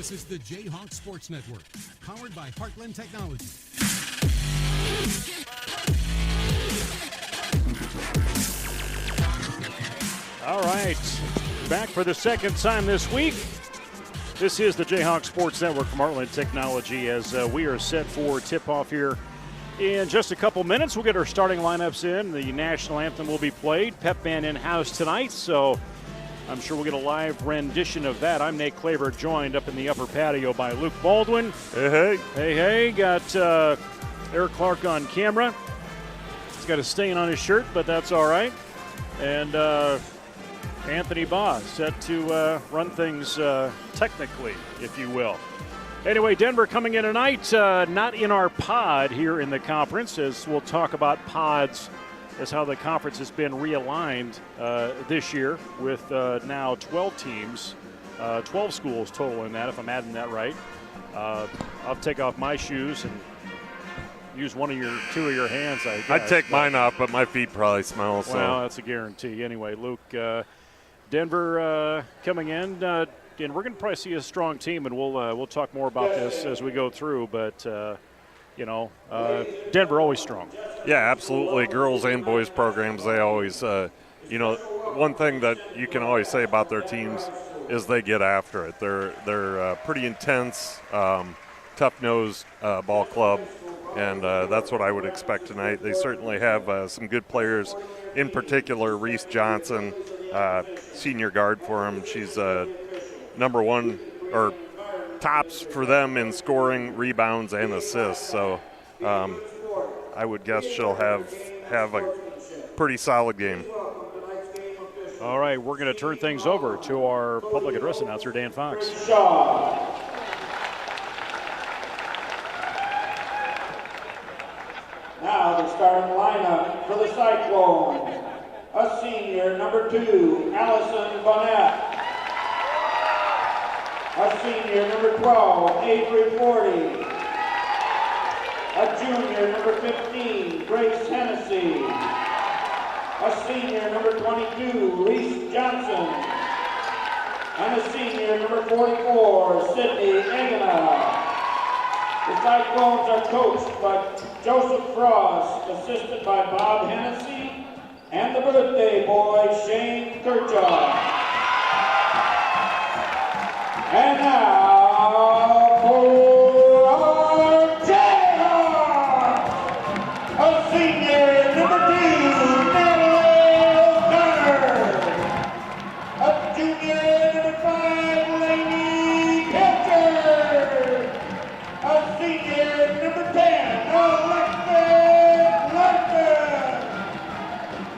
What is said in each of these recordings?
This is the Jayhawk Sports Network, powered by Heartland Technology. All right, back for the second time this week. This is the Jayhawk Sports Network from Heartland Technology as we are set for tip-off here in just a couple minutes. We'll get our starting lineups in. The national anthem will be played. Pep band in-house tonight, so I'm sure we'll get a live rendition of that. I'm Nate Claver, joined up in the upper patio by Luke Baldwin. Hey, hey. Hey, hey. Got Eric Clark on camera. He's got a stain on his shirt, but that's all right. And Anthony Baugh set to run things technically, if you will. Anyway, Denver coming in tonight, not in our pod here in the conference, as we'll talk about pods as how the conference has been realigned this year with now 12 teams, 12 schools total in that, if I'm adding that right. I'll take off my shoes and use two of your hands, I guess. I'd take mine off, but my feet probably smell. So. Well, that's a guarantee. Anyway, Luke, Denver coming in, and we're going to probably see a strong team, and we'll talk more about this as we go through. But Denver always strong. Yeah, absolutely. Girls and boys programs, they always, one thing that you can always say about their teams is they get after it. They're pretty intense, tough-nosed ball club, and that's what I would expect tonight. They certainly have some good players, in particular Reese Johnson, senior guard for them. She's number one or tops for them in scoring, rebounds, and assists. So I would guess she'll have a pretty solid game. All right, we're going to turn things over to our public address announcer, Dan Fox. Now the starting lineup for the Cyclones. A senior, number 2, Allison Bonnet. A senior, number 12, Avery Forty. A junior, number 15, Grace Hennessy. A senior, number 22, Reese Johnson. And a senior, number 44, Sydney Egana. The Cyclones are coached by Joseph Frost, assisted by Bob Hennessy, and the birthday boy, Shane Kirchhoff. And now for our Jayhawks, a senior, number 2, Natalie O'Connor. A junior, number 5, Lainey Pilcher. A senior, number 10, Alexis Larson.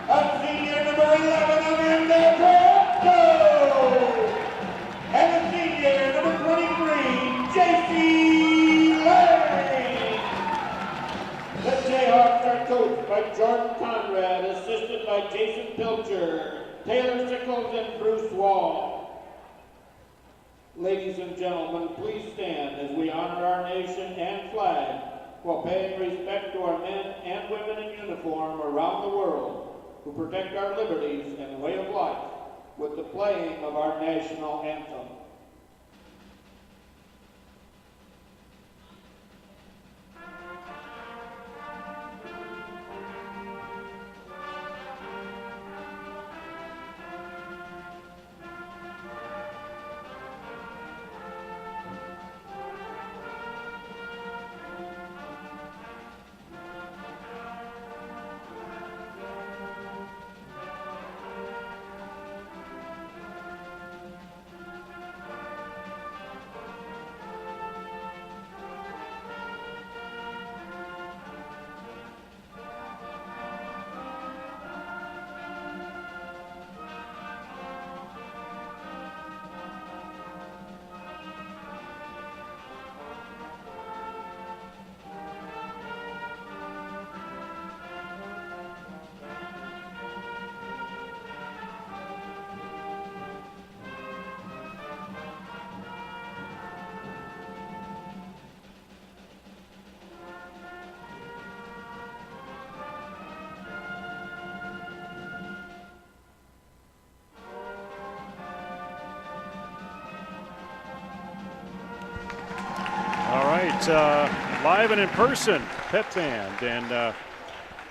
A senior, number 11, Amanda Crespo. And a senior, number 23, J.C. Larry. The Jayhawks are coached by Jordan Conrad, assisted by Jason Pilcher, Taylor Sickles, and Bruce Wall. Ladies and gentlemen, please stand as we honor our nation and flag while paying respect to our men and women in uniform around the world who protect our liberties and way of life with the playing of our national anthem. but live and in person, Pep Band and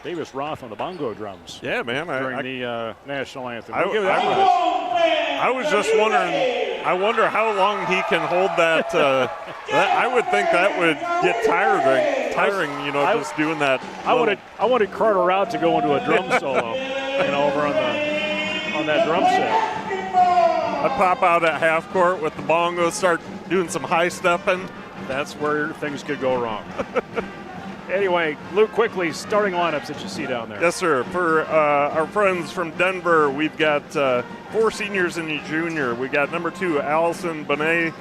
Davis Roth on the bongo drums. Yeah, man. During the national anthem. I was just wondering. I wonder how long he can hold that. I would think that would get tiring. Just doing that. I wanted Carter out to go into a drum solo, over on that drum set. I'd pop out at half court with the bongos, start doing some high stepping. That's where things could go wrong. Anyway, Luke, quickly, starting lineups that you see down there. Yes, sir. For our friends from Denver, we've got 4 seniors and a junior. We got number 2, Allison Bonet,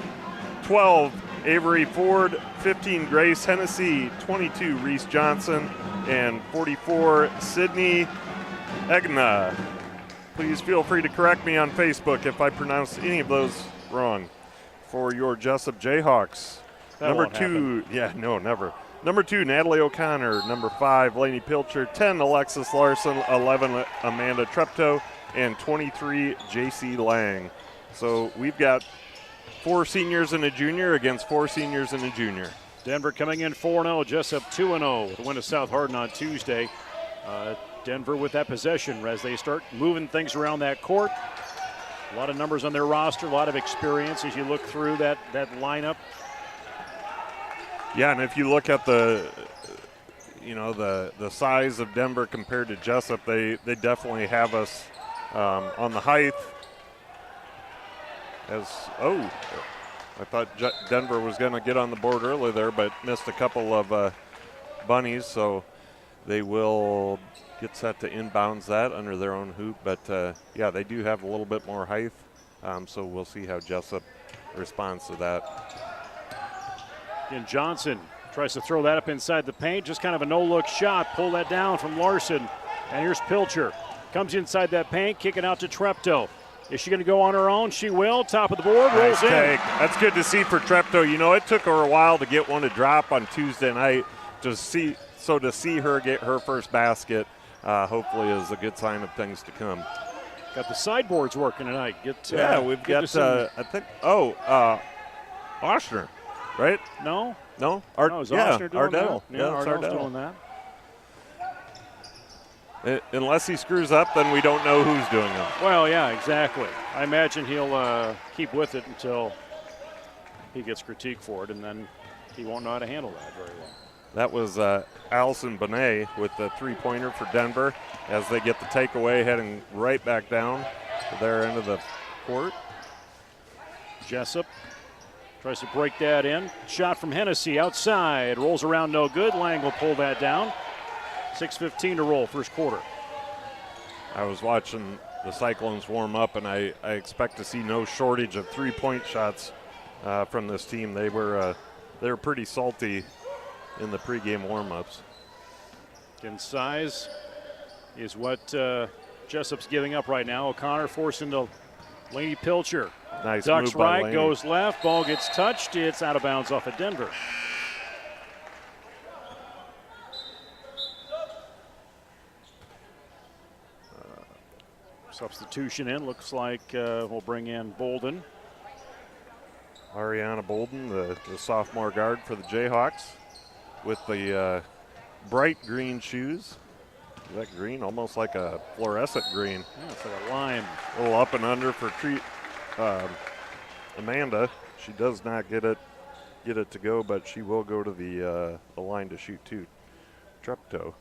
12, Avery Ford, 15, Grace Hennessy, 22, Reese Johnson, and 44, Sydney Egna. Please feel free to correct me on Facebook if I pronounce any of those wrong. For your Jesup Jayhawks, number 2, never. Number 2, Natalie O'Connor. Number 5, Lainey Pilcher. 10, Alexis Larson. 11, Amanda Treptow. And 23, JC Lang. So we've got 4 seniors and a junior against 4 seniors and a junior. Denver coming in 4-0, Jesup 2-0 with the win to South Hardin on Tuesday. Denver with that possession as they start moving things around that court. A lot of numbers on their roster, a lot of experience as you look through that lineup. Yeah, and if you look at the size of Denver compared to Jesup, they definitely have us on the height. I thought Denver was going to get on the board early there, but missed a couple of bunnies, so they will get set to inbounds that under their own hoop. But, they do have a little bit more height, so we'll see how Jesup responds to that. And Johnson tries to throw that up inside the paint. Just kind of a no-look shot. Pull that down from Larson. And here's Pilcher. Comes inside that paint, kicking out to Treptow. Is she going to go on her own? She will. Top of the board, rolls in. That's good to see for Treptow. It took her a while to get one to drop on Tuesday night. To see her get her first basket, hopefully is a good sign of things to come. Got the sideboards working tonight. We've got, Oshner. Right? No. No? Is Oshner doing Ardell. that? Yeah, Ardell's doing that. Unless he screws up, then we don't know who's doing them. Well, yeah, exactly. I imagine he'll keep with it until he gets critiqued for it, and then he won't know how to handle that very well. That was Allison Bonet with the three-pointer for Denver as they get the takeaway, heading right back down to their end of the court. Jesup tries to break that in. Shot from Hennessy outside. Rolls around, no good. Lang will pull that down. 6:15 to roll, first quarter. I was watching the Cyclones warm up, and I expect to see no shortage of three-point shots from this team. They were pretty salty in the pregame warm-ups. And size is what Jesup's giving up right now. O'Connor forced into Lainey Pilcher. Nice Ducks move by right, Lainey. goes left. Ball gets touched. It's out of bounds off of Denver. Substitution in. Looks like we'll bring in Bolden. Ariana Bolden, the sophomore guard for the Jayhawks, with the bright green shoes. Is that green? Almost like a fluorescent green. Yeah, it's like a lime. A little up and under for Amanda. She does not get it to go, but she will go to the line to shoot too. Treptow.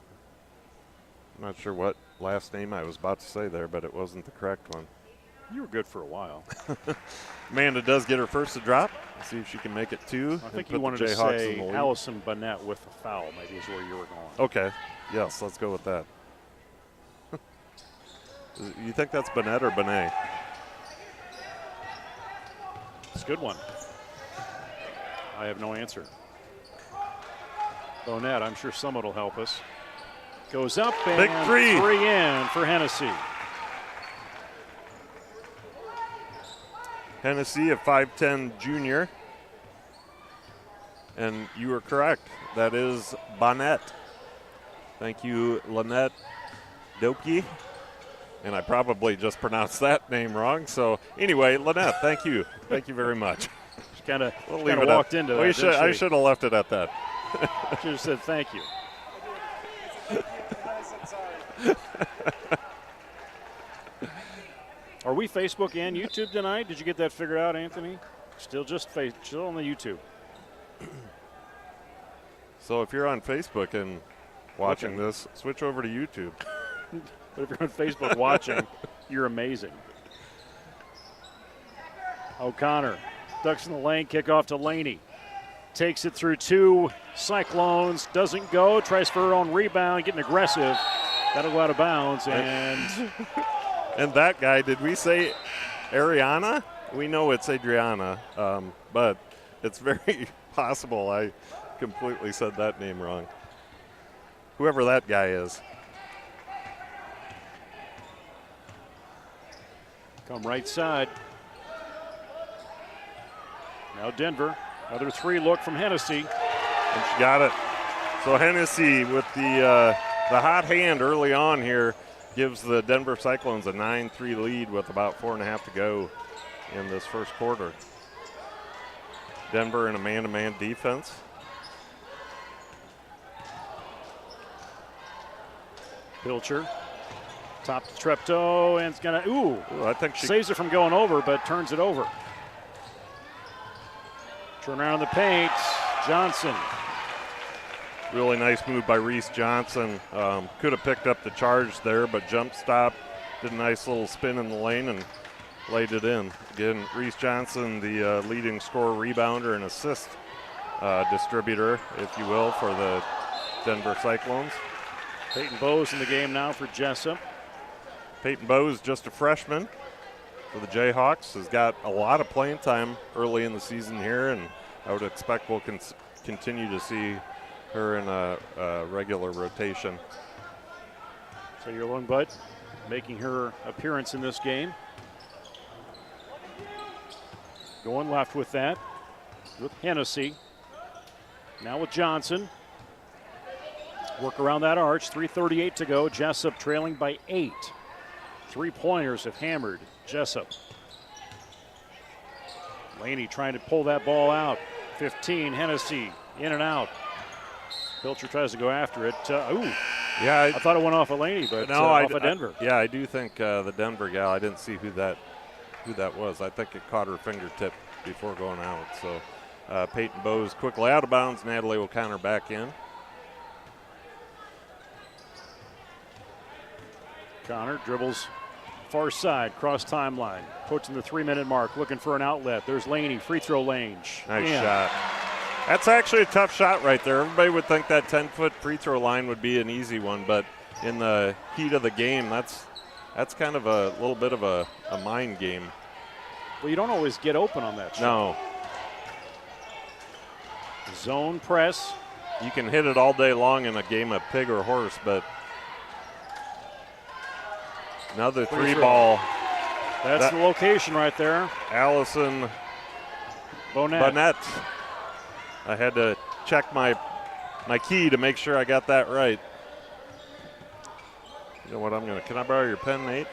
I'm not sure what last name I was about to say there, but it wasn't the correct one. You were good for a while. Amanda does get her first to drop. Let's see if she can make it two. I think you wanted to say Allison Burnett with a foul, maybe is where you were going. Okay. Yes, let's go with that. You think that's Burnett or Bonet? It's a good one. I have no answer. Burnett, I'm sure someone will help us. Goes up and big three in for Hennessy. Hennessy, a 5'10 junior. And you were correct. That is Bonnet. Thank you, Lynette Doki. And I probably just pronounced that name wrong. So anyway, Lynette, thank you. Thank you very much. She kind of We'll walked into that. I should have left it at that. Should have said thank you. Are we Facebook and YouTube tonight? Did you get that figured out, Anthony? Still still on the YouTube. So if you're on Facebook and watching this, switch over to YouTube. But if you're on Facebook watching, you're amazing. O'Connor ducks in the lane, kickoff to Laney. Takes it through 2 Cyclones, doesn't go, tries for her own rebound, getting aggressive. That'll go out of bounds, and and that guy, did we say Ariana? We know it's Adriana, but it's very possible I completely said that name wrong. Whoever that guy is. Come right side. Now Denver. Another 3 look from Hennessy. And she got it. So Hennessy with the hot hand early on here gives the Denver Cyclones a 9-3 lead with about 4.5 to go in this first quarter. Denver in a man-to-man defense. Pilcher. Top to Treptow, and it's going to, I think she saves it from going over, but turns it over. Turn around in the paint. Johnson. Really nice move by Reese Johnson. Could have picked up the charge there, but jump stop, did a nice little spin in the lane and laid it in. Again, Reese Johnson, the leading scorer, rebounder, and assist distributor, if you will, for the Denver Cyclones. Peyton Bowes in the game now for Jesup. Peyton Bowes, just a freshman for the Jayhawks, has got a lot of playing time early in the season here, and I would expect we'll continue to see her in a regular rotation. So your Lungbutt making her appearance in this game. Going left with that, with Hennessy. Now with Johnson. Work around that arch, 3:38 to go. Jesup trailing by 8. 3-pointers have hammered Jesup. Laney trying to pull that ball out. 15, Hennessy in and out. Pilcher tries to go after it. Yeah, I thought it went off of Laney, but no, off of Denver. I do think the Denver gal, I didn't see who that was. I think it caught her fingertip before going out. So Peyton Bowes quickly out of bounds. Natalie O'Connor back in. Connor dribbles far side, cross timeline, approaching the 3-minute mark, looking for an outlet. There's Laney, free throw range. Nice shot. That's actually a tough shot right there. Everybody would think that 10-foot free throw line would be an easy one, but in the heat of the game, that's kind of a little bit of a mind game. Well, you don't always get open on that shot. No. Zone press. You can hit it all day long in a game of pig or horse, but another 3-ball. That's the location right there. Allison Bonnet. I had to check my key to make sure I got that right. You know what, can I borrow your pen, Nate?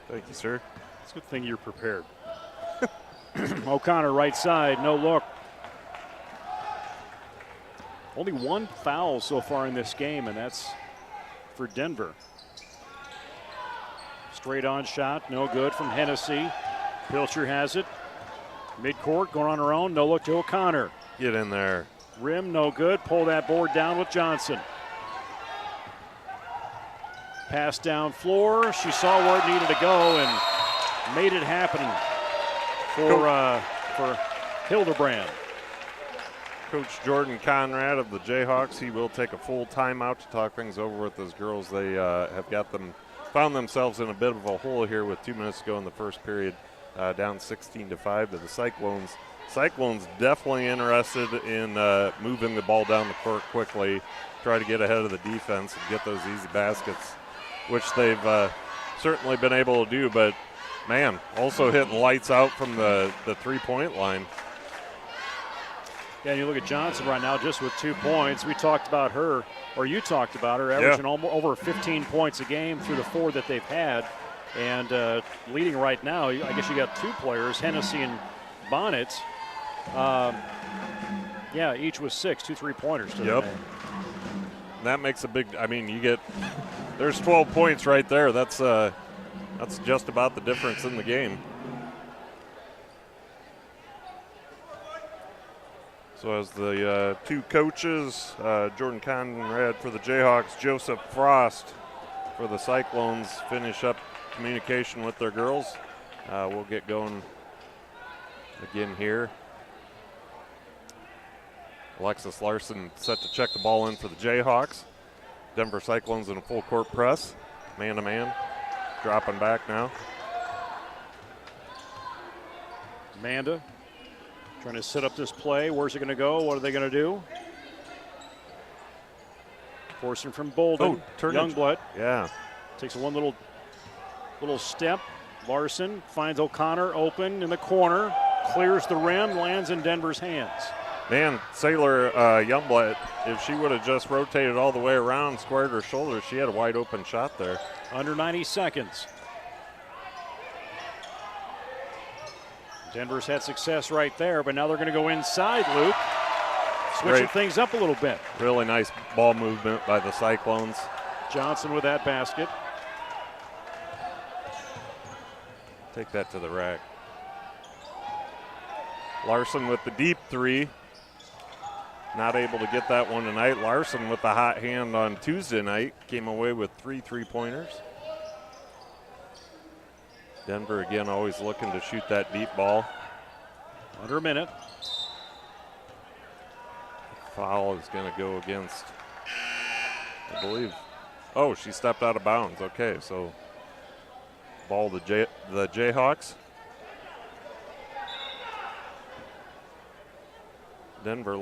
Thank you, sir. It's a good thing you're prepared. O'Connor right side, no look. Only 1 foul so far in this game, and that's for Denver. Straight on shot, no good from Hennessy. Pilcher has it. Midcourt going on her own, no look to O'Connor. Get in there. Rim, no good. Pull that board down with Johnson. Pass down floor. She saw where it needed to go and made it happen for Hildebrand. Coach Jordan Conrad of the Jayhawks, he will take a full timeout to talk things over with his girls. They have found themselves in a bit of a hole here with 2 minutes to go in the first period, down 16-5 to the Cyclones. Cyclones definitely interested in moving the ball down the court quickly, try to get ahead of the defense and get those easy baskets, which they've certainly been able to do, but man, also hitting lights out from the 3-point line. Yeah, and you look at Johnson right now just with 2 points. We talked about her, or you talked about her, averaging over 15 points a game through the 4 that they've had. And leading right now, I guess you got 2 players, Hennessy and Bonnet, Yeah, each was 6, 2 3-pointers to Yep. the name. That makes a big. I mean, you get. There's 12 points right there. That's just about the difference in the game. So as the two coaches, Jordan Conrad for the Jayhawks, Jesup Frost for the Cyclones, finish up communication with their girls. We'll get going again here. Alexis Larson set to check the ball in for the Jayhawks. Denver Cyclones in a full court press, man-to-man, dropping back now. Amanda trying to set up this play. Where's it going to go? What are they going to do? Forcing from Bolden. Youngblood Yeah. takes one little step. Larson finds O'Connor open in the corner, clears the rim, lands in Denver's hands. Man, Sailor Youngblood, if she would have just rotated all the way around, squared her shoulders, she had a wide open shot there. Under 90 seconds. Denver's had success right there, but now they're going to go inside, Luke. Switching things up a little bit. Really nice ball movement by the Cyclones. Johnson with that basket. Take that to the rack. Larson with the deep three. Not able to get that one tonight. Larson with the hot hand on Tuesday night. Came away with 3 3-pointers. Denver again always looking to shoot that deep ball. Under a minute. Foul is going to go against, I believe. Oh, she stepped out of bounds. Okay, so ball the Jayhawks. Denver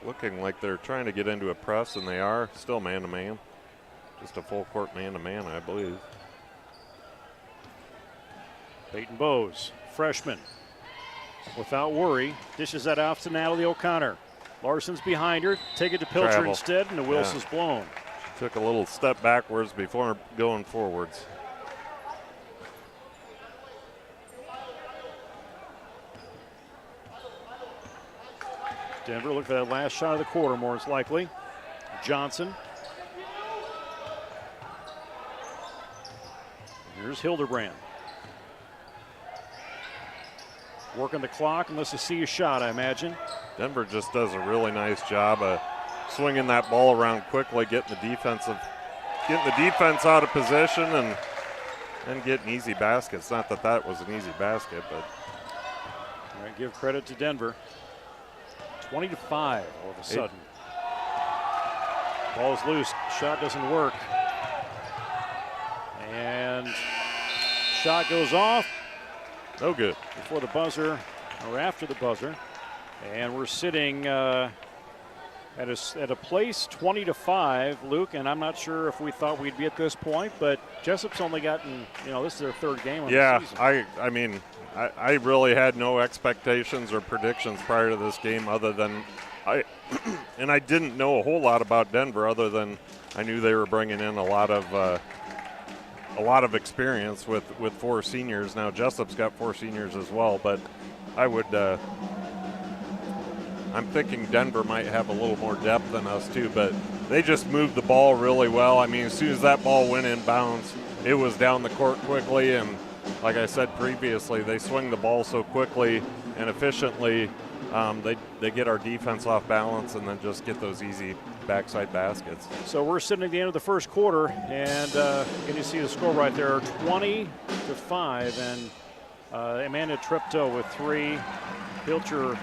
looking like they're trying to get into a press, and they are. Still man-to-man. Just a full-court man-to-man, I believe. Peyton Bowes, freshman. Without worry, dishes that off to Natalie O'Connor. Larson's behind her. Take it to Pilcher Travel. instead, and the whistle's blown. Took a little step backwards before going forwards. Denver look for that last shot of the quarter, more likely. Johnson. Here's Hildebrand. Working the clock unless they see a shot, I imagine. Denver just does a really nice job of swinging that ball around quickly, getting the defense out of position and getting easy baskets. Not that that was an easy basket, but. All right, give credit to Denver. 20-5 all of a sudden. Ball's loose, shot doesn't work. And shot goes off. No good. Before the buzzer, or after the buzzer. And we're sitting at a place 20-5, Luke, and I'm not sure if we thought we'd be at this point, but Jesup's only gotten, this is their third game on the season. I mean, I really had no expectations or predictions prior to this game other than and I didn't know a whole lot about Denver other than I knew they were bringing in a lot of experience with 4 seniors. Now Jesup's got 4 seniors as well, but I would I'm thinking Denver might have a little more depth than us too, but they just moved the ball really well. I mean, as soon as that ball went in bounds, it was down the court quickly, and like I said previously, they swing the ball so quickly and efficiently. They get our defense off balance and then just get those easy backside baskets. So we're sitting at the end of the first quarter, and you see the score right there, 20-5, and Amanda Tripto with 3. Pilcher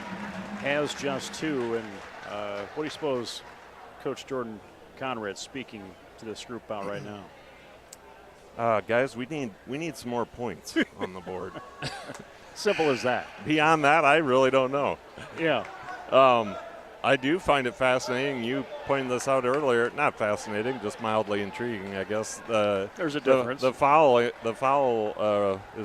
has just 2, and what do you suppose Coach Jordan Conrad speaking to this group about right now? Guys, we need some more points on the board. Simple as that. Beyond that, I really don't know. Yeah. I do find it fascinating. You pointed this out earlier. Not fascinating, just mildly intriguing, I guess. There's a difference. The foul is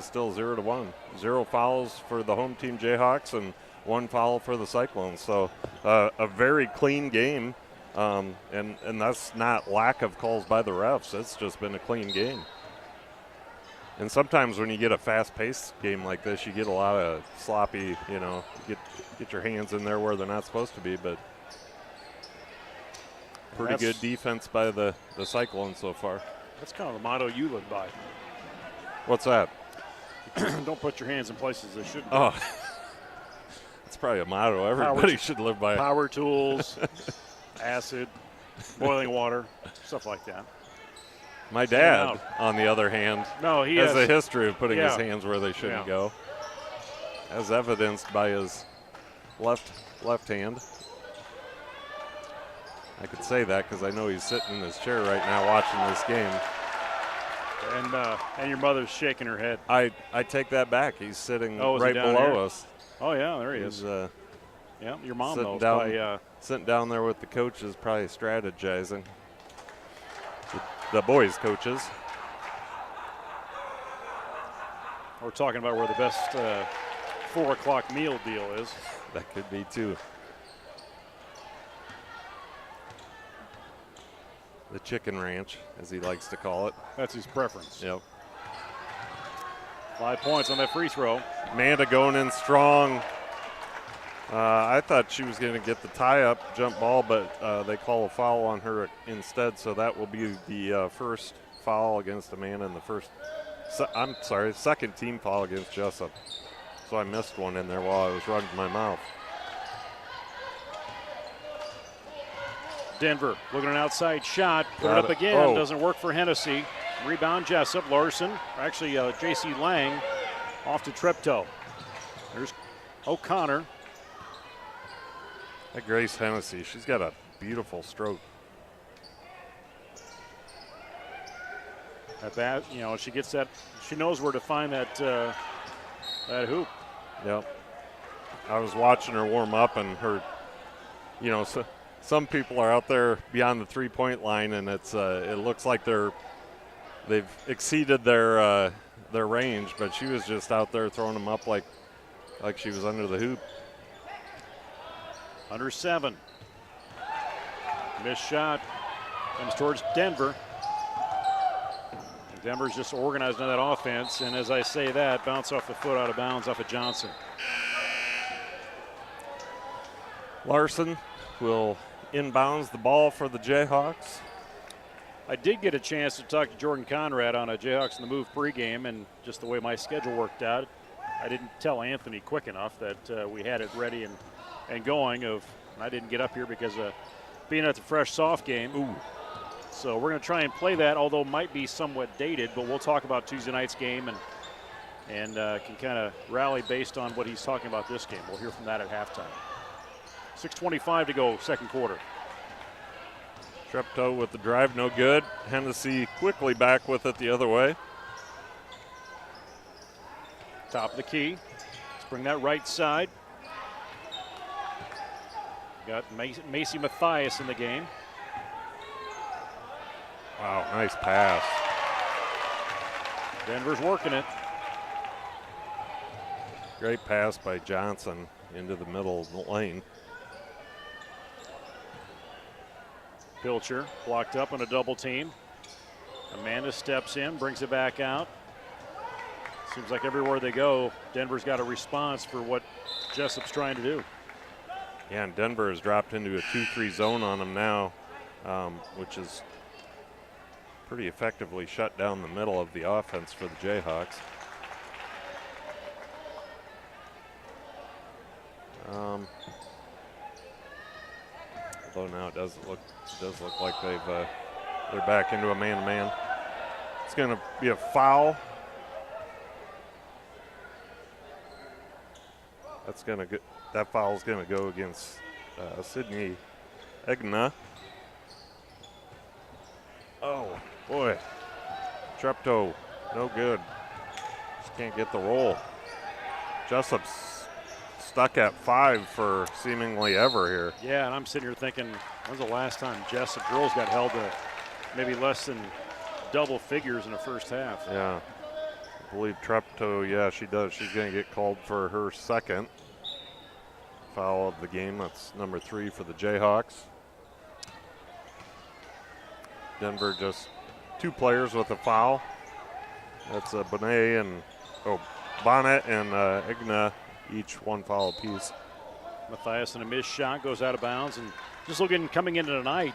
still 0-1. 0 fouls for the home team Jayhawks and 1 foul for the Cyclones. So a very clean game, and that's not lack of calls by the refs. It's just been a clean game. And sometimes when you get a fast-paced game like this, you get a lot of sloppy, you know, get your hands in there where they're not supposed to be. But pretty good defense by the Cyclones so far. That's kind of the motto you live by. What's that? Don't put your hands in places they shouldn't. Oh, that's probably a motto everybody should live by. Power tools, acid, boiling water, stuff like that. My dad, on the other hand, he has a history of putting his hands where they shouldn't Yeah. go, as evidenced by his left hand. I could say that because I know he's sitting in his chair right now watching this game. And your mother's shaking her head. I take that back. He's sitting right down below here? us. Oh, yeah, there he He's, is. Yeah, your mom sitting knows. down, sitting down there with the coaches, probably strategizing. The boys' coaches. We're talking about where the best 4 o'clock meal deal is. That could be too. The chicken ranch, as he likes to call it. That's his preference. Yep. 5 points on that free throw. Amanda going in strong. I thought she was going to get the tie-up jump ball, but they call a foul on her instead, so that will be the first foul against Amanda and the second team foul against Jesup. So I missed one in there while I was running my mouth. Denver looking at an outside shot. Put it up again. Doesn't work for Hennessy. Rebound Jesup. Larson, actually J.C. Lang off to Treptow. There's O'Connor. That Grace Hennessy, she's got a beautiful stroke. At that, she gets that. She knows where to find that hoop. Yep. I was watching her warm up, and her, some people are out there beyond the three-point line, and it looks like they've exceeded their range, but she was just out there throwing them up like she was under the hoop. Under 7. Missed shot. Comes towards Denver. And Denver's just organized on that offense. And as I say that, bounce off the foot out of bounds off of Johnson. Larson will inbounds the ball for the Jayhawks. I did get a chance to talk to Jordan Conrad on a Jayhawks in the Move pregame, and just the way my schedule worked out, I didn't tell Anthony quick enough that we had it ready and going. I didn't get up here because of being at the Fresh Soft game. Ooh. So we're going to try and play that, although it might be somewhat dated, but we'll talk about Tuesday night's game and can kind of rally based on what he's talking about this game. We'll hear from that at halftime. 6:25 to go, second quarter. Treptow with the drive, no good. Hennessy quickly back with it the other way. Top of the key. Let's bring that right side. Got Macy Mathias in the game. Wow, nice pass. Denver's working it. Great pass by Johnson into the middle of the lane. Pilcher blocked up on a double team. Amanda steps in, brings it back out. Seems like everywhere they go, Denver's got a response for what Jesup's trying to do. Yeah, and Denver has dropped into a 2-3 zone on them now, which is pretty effectively shut down the middle of the offense for the Jayhawks. Although now it does look like they're back into a man-to-man. It's going to be a foul. That foul is going to go against Sydney Egna. Oh boy, Treptow, no good. Just can't get the roll. Jesup's stuck at 5 for seemingly ever here. Yeah, and I'm sitting here thinking, when's the last time Jesup girls got held to maybe less than double figures in the first half? Yeah, I believe Treptow, yeah, she does. She's going to get called for her second foul of the game. That's number 3 for the Jayhawks. Denver just 2 players with a foul. That's Bonnet and Bonnet and Igna, each one foul apiece. Matthias and a missed shot goes out of bounds. And just looking, coming into tonight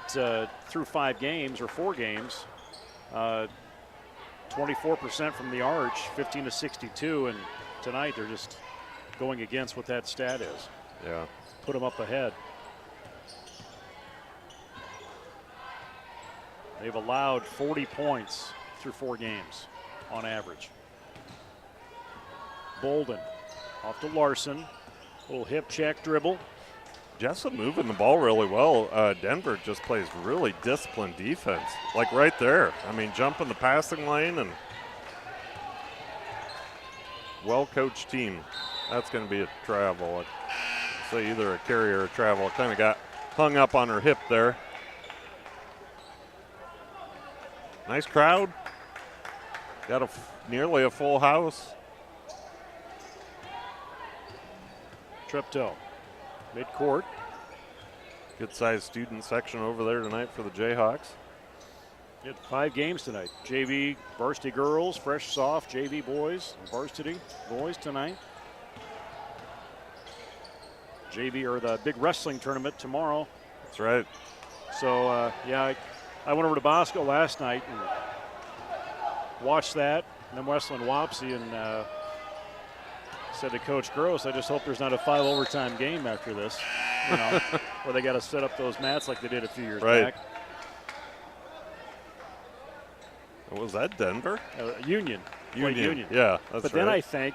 through 4 games, 24% from the arch, 15 to 62. And tonight they're just going against what that stat is. Yeah. Put them up ahead. They've allowed 40 points through 4 games on average. Bolden off to Larson. Little hip check dribble. Jesup moving the ball really well. Denver just plays really disciplined defense, like right there. I mean, jumping the passing lane and well-coached team. That's going to be a travel. I'd say either a carry or a travel. Kind of got hung up on her hip there. Nice crowd. Got nearly a full house. Treptow, midcourt. Good-sized student section over there tonight for the Jayhawks. We had 5 games tonight. JV varsity girls, fresh soft JV boys, varsity boys tonight. JV or the big wrestling tournament tomorrow. That's right. So yeah, I went over to Bosco last night and watched that, and then Westland Wapsie, and said to Coach Gross, I just hope there's not a 5 overtime game after this, you know, where they got to set up those mats like they did a few years back. What was that, Denver? Union. Union. Yeah, that's right. But then I think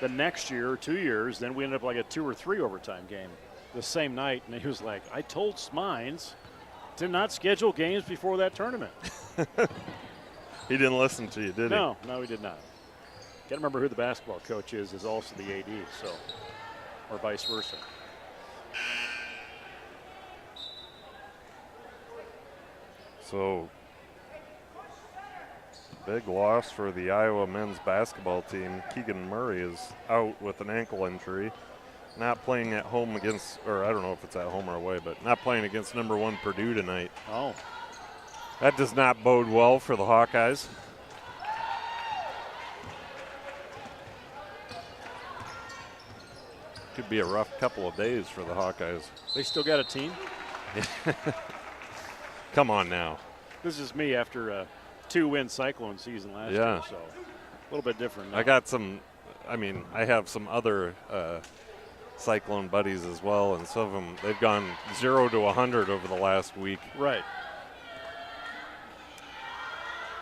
the next year or 2 years, then we ended up like a 2 or 3 overtime game the same night, and he was like, I told Smines to not schedule games before that tournament. He didn't listen to you, did he? No, he did not. Can't remember who the basketball coach is also the AD, so, or vice versa. So, big loss for the Iowa men's basketball team. Keegan Murray is out with an ankle injury. Not playing at home against, or I don't know if it's at home or away, but not playing against number 1 Purdue tonight. Oh. That does not bode well for the Hawkeyes. Could be a rough couple of days for the Hawkeyes. They still got a team? Come on now. This is me after a 2-win Cyclone season last year, so a little bit different now. I have some other Cyclone buddies as well, and some of them, they've gone 0 to 100 over the last week. Right.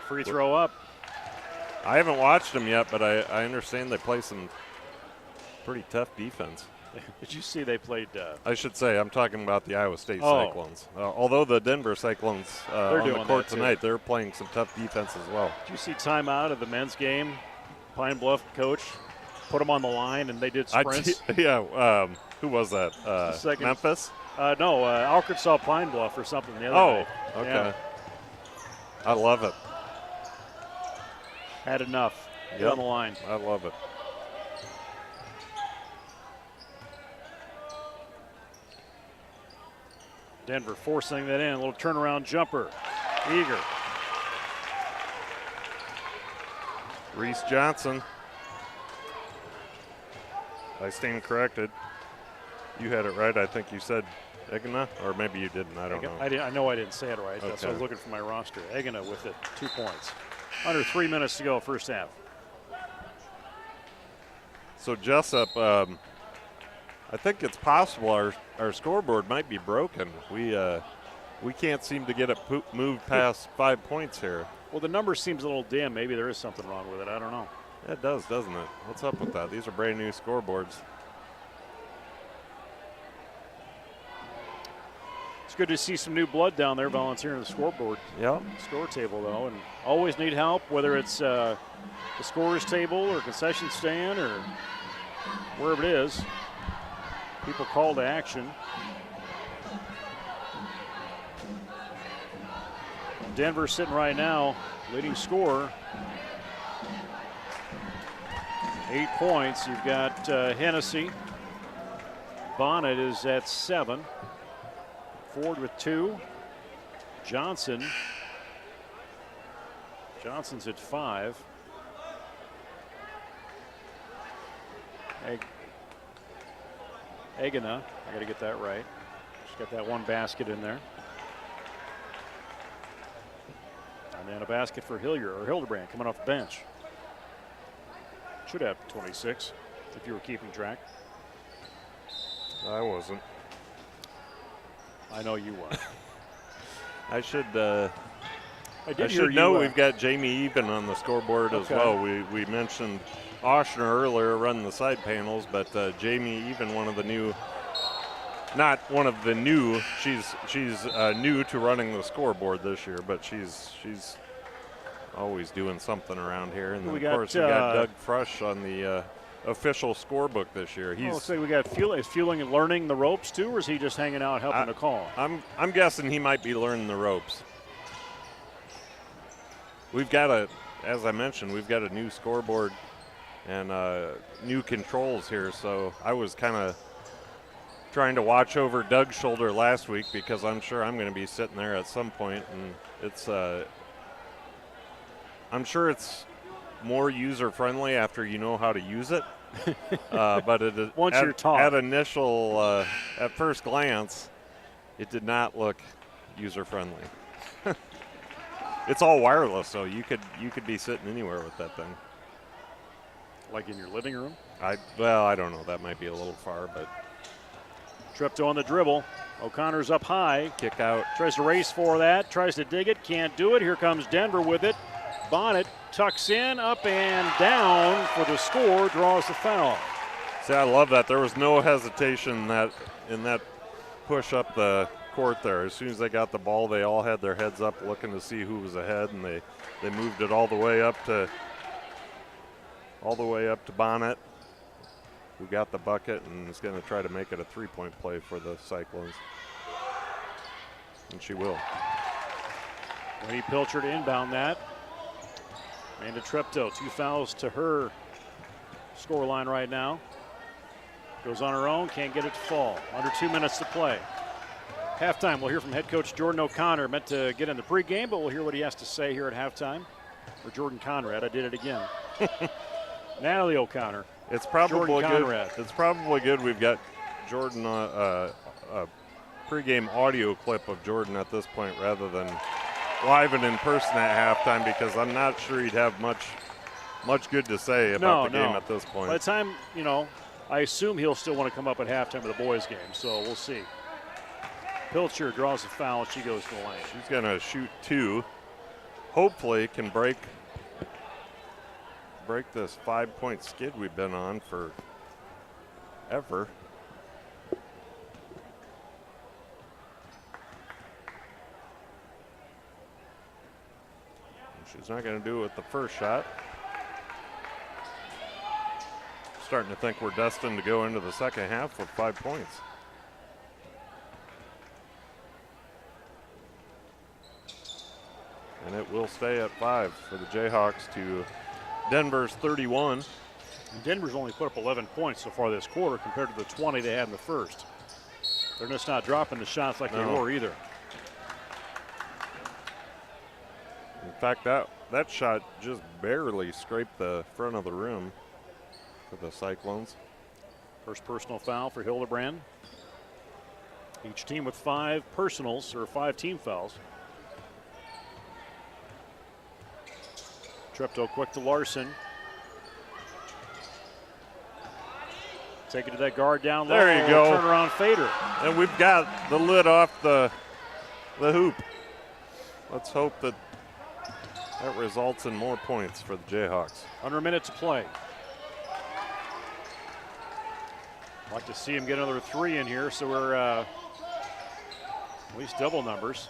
Free throw up. I haven't watched them yet, but I understand they play some pretty tough defense. Did you see they played? I should say, I'm talking about the Iowa State Cyclones. Although the Denver Cyclones on the court tonight, they're playing some tough defense as well. Did you see timeout of the men's game? Pine Bluff coach put them on the line, and they did sprints. Who was that? Memphis? No, Arkansas Pine Bluff or something the other night. Okay. Yeah. I love it. Had enough. Get on the line. I love it. Denver forcing that in. A little turnaround jumper. Eager. Reese Johnson. I stand corrected. You had it right. I think you said Egina, or maybe you didn't. I don't know. I know I didn't say it right. That's why I was looking for my roster. Egina with it. 2 points. Under 3 minutes to go, first half. So Jesup, I think it's possible our scoreboard might be broken. We can't seem to get it moved past 5 points here. Well, the number seems a little dim. Maybe there is something wrong with it. I don't know. It does, doesn't it? What's up with that? These are brand new scoreboards. It's good to see some new blood down there volunteering the scoreboard. Yeah. Score table, though, and always need help, whether it's the scorer's table or concession stand or wherever it is. People call to action. Denver sitting right now, leading scorer. 8 points. You've got Hennessy. Bonnet is at 7. Ford with 2. Johnson's at 5. Agana. I got to get that right. She's got that one basket in there. And then a basket for Hildebrand coming off the bench. Should have 26 if you were keeping track. I wasn't. I know you were. I should. I should know we've got Jamie Even on the scoreboard as well. We mentioned Oshner earlier running the side panels, but Jamie Even, one of the new. Not one of the new. She's new to running the scoreboard this year, but she's always doing something around here. And then of course we got Doug Frush on the official scorebook this year. Looks like we got Fueling and learning the ropes too, or is he just hanging out helping to call? I'm guessing he might be learning the ropes. We've got as I mentioned, we've got a new scoreboard and new controls here. So I was kind of trying to watch over Doug's shoulder last week because I'm sure I'm going to be sitting there at some point, and it's I'm sure it's more user friendly after you know how to use it. But it once you're taught, at first glance, it did not look user friendly. It's all wireless, so you could be sitting anywhere with that thing. Like in your living room? I don't know. That might be a little far, but. Treptow on the dribble. O'Connor's up high. Kick out. Tries to race for that. Tries to dig it. Can't do it. Here comes Denver with it. Bonnet tucks in, up and down for the score. Draws the foul. See, I love that. There was no hesitation in that push up the court there. As soon as they got the ball, they all had their heads up looking to see who was ahead, and they moved it all the way up to Bonnet, who got the bucket and is going to try to make it a three-point play for the Cyclones. And she will. Winnie Pilcher to inbound that. Amanda Treptow, 2 fouls to her score line right now. Goes on her own, can't get it to fall. Under 2 minutes to play. Halftime, we'll hear from head coach Jordan O'Connor. Meant to get in the pregame, but we'll hear what he has to say here at halftime. Or Jordan Conrad, I did it again. Natalie O'Connor. It's probably good. It's probably good. We've got Jordan a pregame audio clip of Jordan at this point rather than live and in person at halftime, because I'm not sure he'd have much good to say about the game at this point. By the time, I assume he'll still want to come up at halftime of the boys' game, so we'll see. Pilcher draws a foul. She goes to the lane. She's going to shoot 2. Hopefully can break this 5-point skid we've been on for ever. She's not going to do it with the first shot. Starting to think we're destined to go into the second half with 5 points. And it will stay at 5 for the Jayhawks to Denver's 31. And Denver's only put up 11 points so far this quarter compared to the 20 they had in the first. They're just not dropping the shots like they were either. In fact, that shot just barely scraped the front of the rim for the Cyclones. First personal foul for Hildebrand. Each team with 5 personals, or 5 team fouls. Treptow quick to Larson. Take it to that guard down low. There you go. Turnaround fader. And we've got the lid off the hoop. Let's hope that results in more points for the Jayhawks. Under a minute to play. Like to see him get another 3 in here, so we're at least double numbers.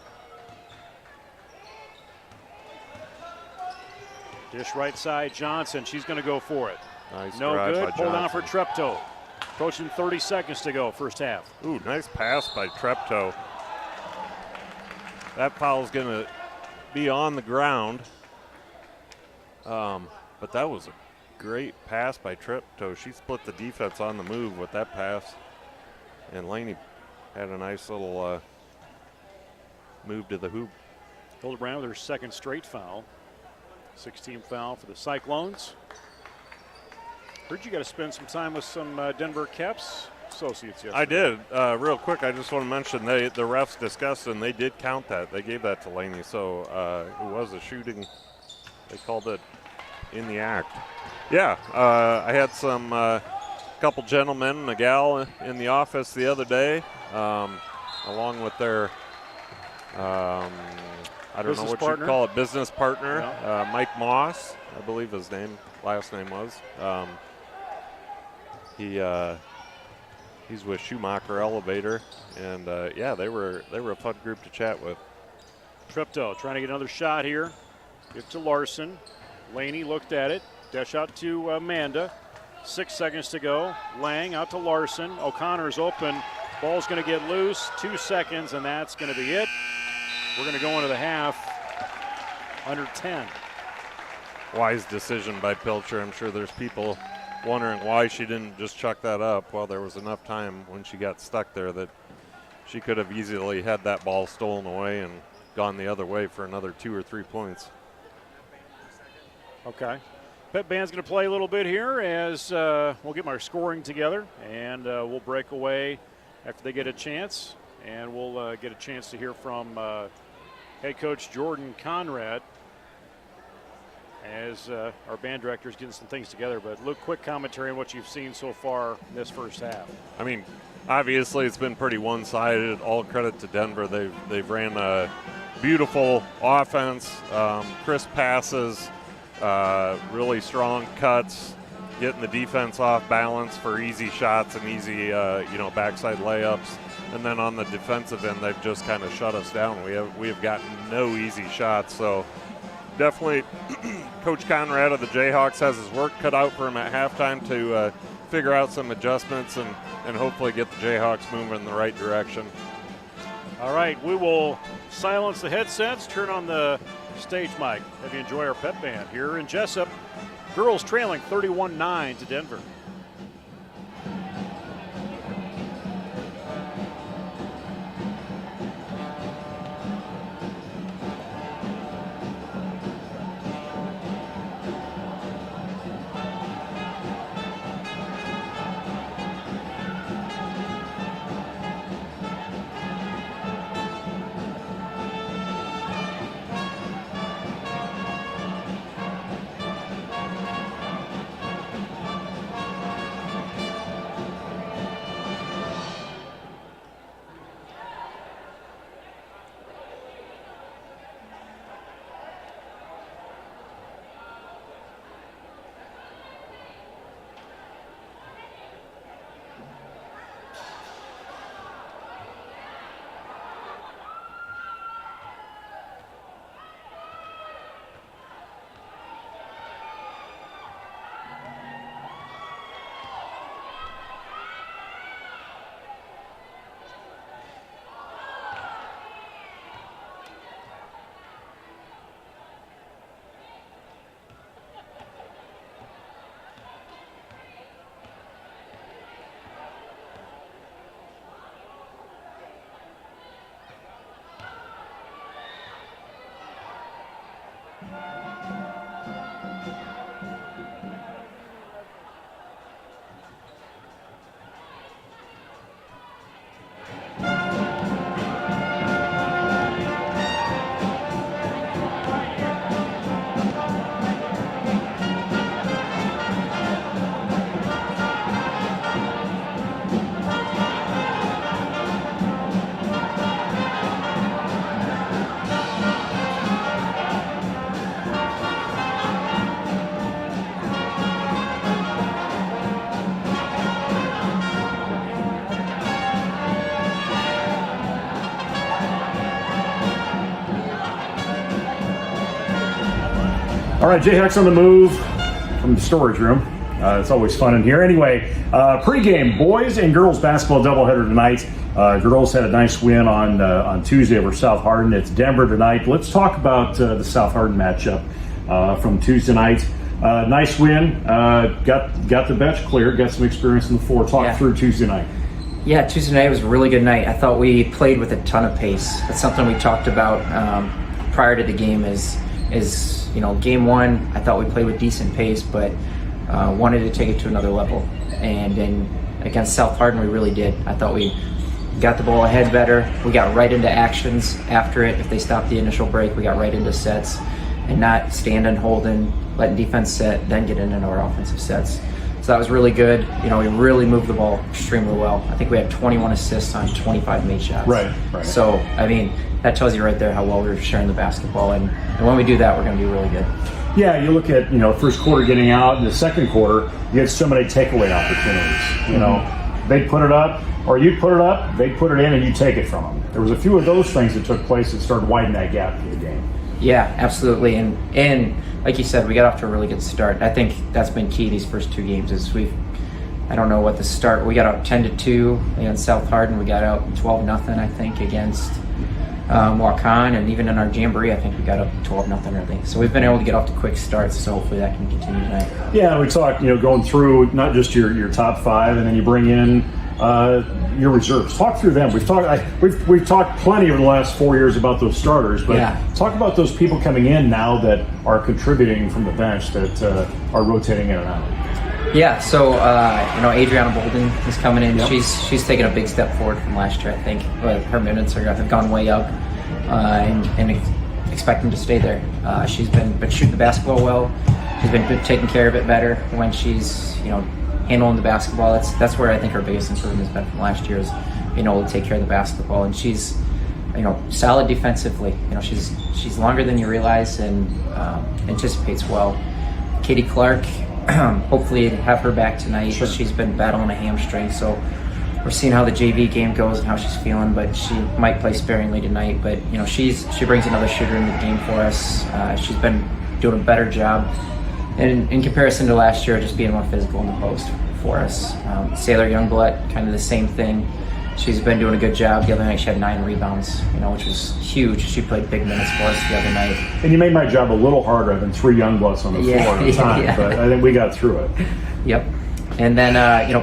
Dish right side, Johnson. She's going to go for it. Nice no drive good. by Pulled down Johnson. for Treptow. Approaching 30 seconds to go, first half. Ooh, nice pass by Treptow. That foul's going to be on the ground. But that was a great pass by Treptow. She split the defense on the move with that pass. And Laney had a nice little move to the hoop. Hildebrand with her second straight foul. 16th foul for the Cyclones. Heard you got to spend some time with some Denver Caps associates yesterday. I did. Real quick, I just want to mention the refs discussed, and they did count that. They gave that to Laney, so it was a shooting. They called it in the act. Yeah, I had some couple gentlemen and a gal in the office the other day, along with their I don't know what you'd call it, business partner, yeah. Mike Moss, I believe his last name was. He's with Schumacher Elevator, and yeah, they were a fun group to chat with. Tripto trying to get another shot here. Get to Larson. Laney looked at it. Dash out to Amanda. 6 seconds to go. Lang out to Larson. O'Connor's open. Ball's going to get loose. 2 seconds, and that's going to be it. We're going to go into the half under 10. Wise decision by Pilcher. I'm sure there's people wondering why she didn't just chuck that up. Well, there was enough time when she got stuck there that she could have easily had that ball stolen away and gone the other way for another 2 or 3 points. Okay. Pep band's going to play a little bit here as we'll get our scoring together, and we'll break away after they get a chance, and we'll get a chance to hear from head coach Jordan Conrad as our band director is getting some things together. But Luke, quick commentary on what you've seen so far in this first half. I mean, obviously it's been pretty one-sided. All credit to Denver. They've ran a beautiful offense, crisp passes, really strong cuts, getting the defense off balance for easy shots and easy backside layups. And then on the defensive end, they've just kind of shut us down. We have gotten no easy shots. So definitely Coach Conrad of the Jayhawks has his work cut out for him at halftime to figure out some adjustments and hopefully get the Jayhawks moving in the right direction. All right, we will silence the headsets, turn on the stage mic. Have you enjoy our pep band here in Jesup. Girls trailing 31-9 to Denver. All right, Jayhawks on the move from the storage room. It's always fun in here. Anyway, pregame, boys and girls basketball doubleheader tonight. Girls had a nice win on Tuesday over South Hardin. It's Denver tonight. Let's talk about the South Hardin matchup from Tuesday night. Nice win. Got the bench cleared. Got some experience in the floor. Talk through Tuesday night. Yeah, Tuesday night was a really good night. I thought we played with a ton of pace. That's something we talked about prior to the game. Is game one, I thought we played with decent pace, but wanted to take it to another level. And then against South Hardin, we really did. I thought we got the ball ahead better. We got right into actions after it. If they stopped the initial break, we got right into sets and not standing, holding, letting defense set, then get into our offensive sets. So that was really good. You know, we really moved the ball extremely well. I think we had 21 assists on 25 made shots. Right. So, I mean, that tells you right there how well we were sharing the basketball. And when we do that, we're going to be really good. Yeah, you look at, first quarter getting out, in the second quarter, you had so many takeaway opportunities. You know, they'd put it up, or you'd put it up, they'd put it in, and you take it from them. There was a few of those things that took place that started widening that gap for the game. Yeah, absolutely. And like you said, we got off to a really good start. I think that's been key these first two games is I don't know what the start, we got out 10-2 against South Hardin. We got out 12-0, I think, against Waukon, and even in our jamboree, I think we got up 12-0 early. So we've been able to get off to quick starts, so hopefully that can continue tonight. Yeah, we talked, going through not just your top five, and then you bring in your reserves. Talk through them. We've talked plenty over the last 4 years about those starters, but talk about those people coming in now that are contributing from the bench that are rotating in and out. Yeah, so Adriana Bolden is coming in. Yep. She's taken a big step forward from last year, I think. But her minutes have gone way up, and expecting to stay there. She's been shooting the basketball well. She's been taking care of it better when she's handling the basketball. That's where I think her biggest improvement has been from last year is being able to take care of the basketball. And she's solid defensively. She's longer than you realize and anticipates well. Katie Clark. Hopefully have her back tonight. Sure. She's been battling a hamstring, so we're seeing how the JV game goes and how she's feeling, but she might play sparingly tonight. But she brings another shooter in the game for us. She's been doing a better job, and in comparison to last year, just being more physical in the post for us. Sailor Youngblood, kind of the same thing. She's been doing a good job. The other night she had 9 rebounds, which was huge. She played big minutes for us the other night. And you made my job a little harder than 3 young bloods on the floor at a time, but I think we got through it. Yep. And then,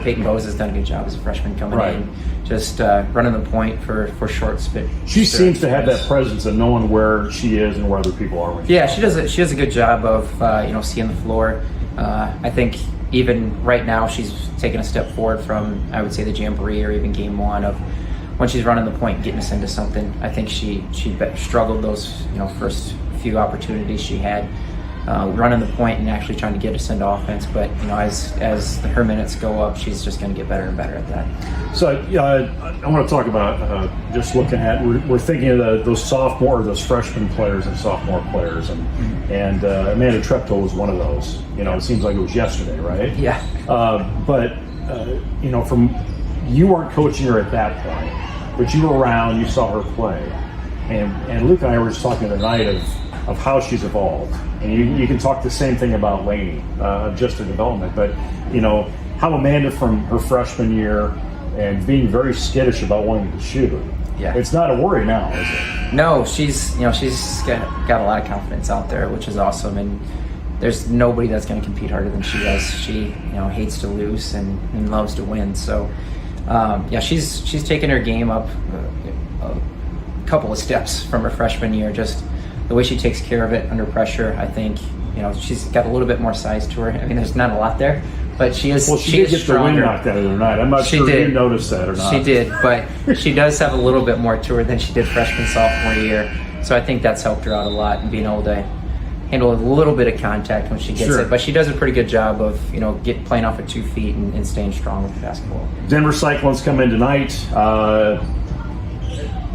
Peyton Bose has done a good job as a freshman coming in, just running the point for short spit. She seems to have that presence of knowing where she is and where other people are. She does a good job of, seeing the floor. I think even right now she's taken a step forward from, I would say, the jamboree or even game one of when she's running the point, getting us into something. I think she struggled those first few opportunities she had running the point and actually trying to get us into offense. But as her minutes go up, she's just going to get better and better at that. So I want to talk about just looking at we're thinking of those freshman players and sophomore players, and Amanda Treptow was one of those. It seems like it was yesterday, right? Yeah. But from you weren't coaching her at that point, but you were around, you saw her play, and Luke and I were just talking tonight of how she's evolved. And you can talk the same thing about Lainey, just her development. But, how Amanda from her freshman year and being very skittish about wanting to shoot. Yeah. It's not a worry now, is it? No, she's got a lot of confidence out there, which is awesome. And there's nobody that's going to compete harder than she does. She, hates to lose and loves to win. So, she's taken her game up a couple of steps from her freshman year. Just the way she takes care of it under pressure, I think, she's got a little bit more size to her. I mean, there's not a lot there, but she is. Well, she did get the wind knocked out of her night. I'm not sure if you noticed that or not. She did, but she does have a little bit more to her than she did freshman, sophomore year. So I think that's helped her out a lot and being able to handle a little bit of contact when she gets it. But she does a pretty good job of, playing off of 2 feet and staying strong with the basketball. Denver Cyclones come in tonight.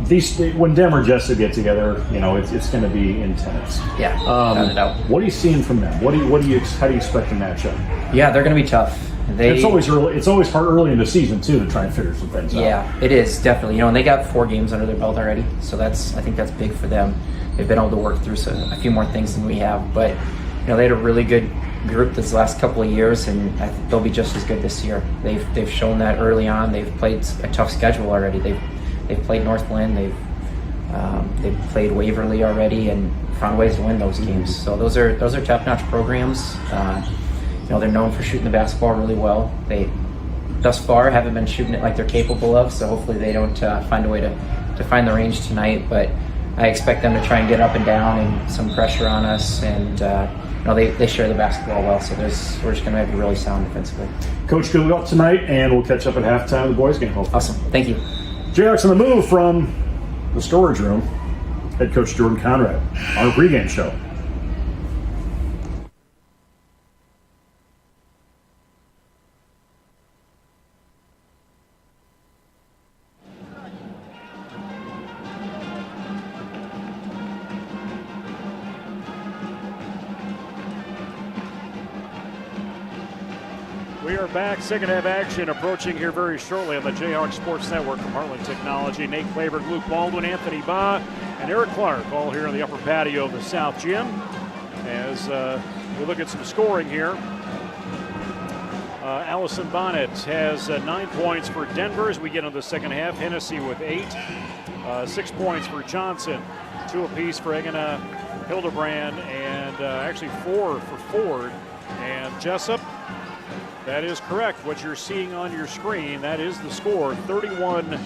When Denver and Jesup get together, it's going to be intense. Yeah, without a doubt. What are you seeing from them? How do you expect to match up? Yeah, they're going to be tough. It's always early. It's always hard early in the season too to try and figure some things out. Yeah, it is definitely. And they got 4 games under their belt already, so I think that's big for them. They've been able to work through a few more things than we have, but they had a really good group this last couple of years, and I think they'll be just as good this year. They've shown that early on. They've played a tough schedule already. They've played Northland. They've played Waverly already, and found ways to win those games. So those are top-notch programs. They're known for shooting the basketball really well. They thus far haven't been shooting it like they're capable of. So hopefully they don't find a way to find the range tonight. But I expect them to try and get up and down and some pressure on us, and they share the basketball well. So we're just going to be really sound defensively. Coach, good luck tonight, and we'll catch up at halftime of the boys' game. Hopefully. Awesome. Thank you. Jayhawks on the move from the storage room. Head coach Jordan Conrad on our pregame show. We are back. Second half action approaching here very shortly on the Jayhawk Sports Network from Heartland Technology. Nate Klaberg, Luke Baldwin, Anthony Baugh, and Eric Clark all here in the upper patio of the South Gym. As we look at some scoring here. Allison Bonnet has 9 points for Denver as we get into the second half. Hennessy with 8. 6 points for Johnson. 2 apiece for Egina, Hildebrand, and actually 4 for Ford and Jesup. That is correct. What you're seeing on your screen, that is the score, 31-9.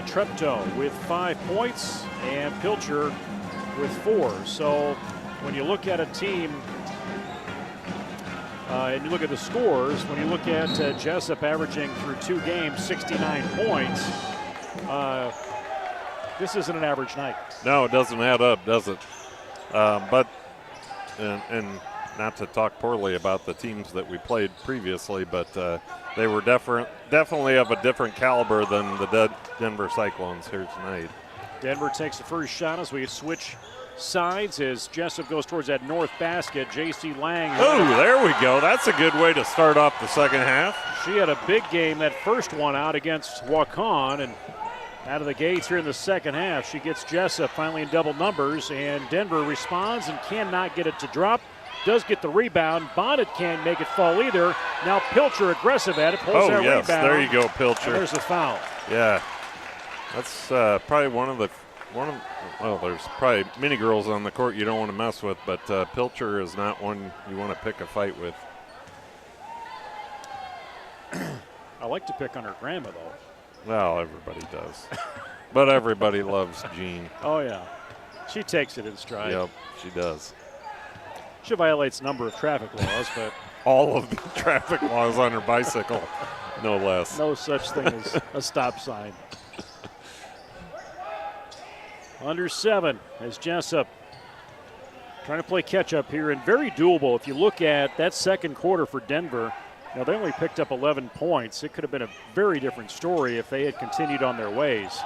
Treptow with 5 points and Pilcher with 4. So when you look at a team and you look at the scores, when you look at Jesup averaging through 2 games 69 points, this isn't an average night. No, it doesn't add up, does it? But not to talk poorly about the teams that we played previously, but they were definitely of a different caliber than the Denver Cyclones here tonight. Denver takes the first shot as we switch sides as Jesup goes towards that north basket. J.C. Lang. Oh, there we go. That's a good way to start off the second half. She had a big game that first one out against Waukon, and out of the gates here in the second half, she gets Jesup finally in double numbers, and Denver responds and cannot get it to drop. Does get the rebound. Bonnet can't make it fall either. Now Pilcher aggressive at it. Pulls that yes, rebound. there you go, Pilcher. And there's a foul. Yeah, that's probably well, there's probably many girls on the court you don't want to mess with, but Pilcher is not one you want to pick a fight with. I like to pick on her grandma, though. Well, everybody does. But everybody loves Jean. Oh, yeah. She takes it in stride. Yep, she does. She violates a number of traffic laws, but all of the traffic laws on her bicycle, no less. No such thing as a stop sign. Under 7 as Jesup trying to play catch up here, and very doable. If you look at that second quarter for Denver, they only picked up 11 points. It could have been a very different story if they had continued on their ways.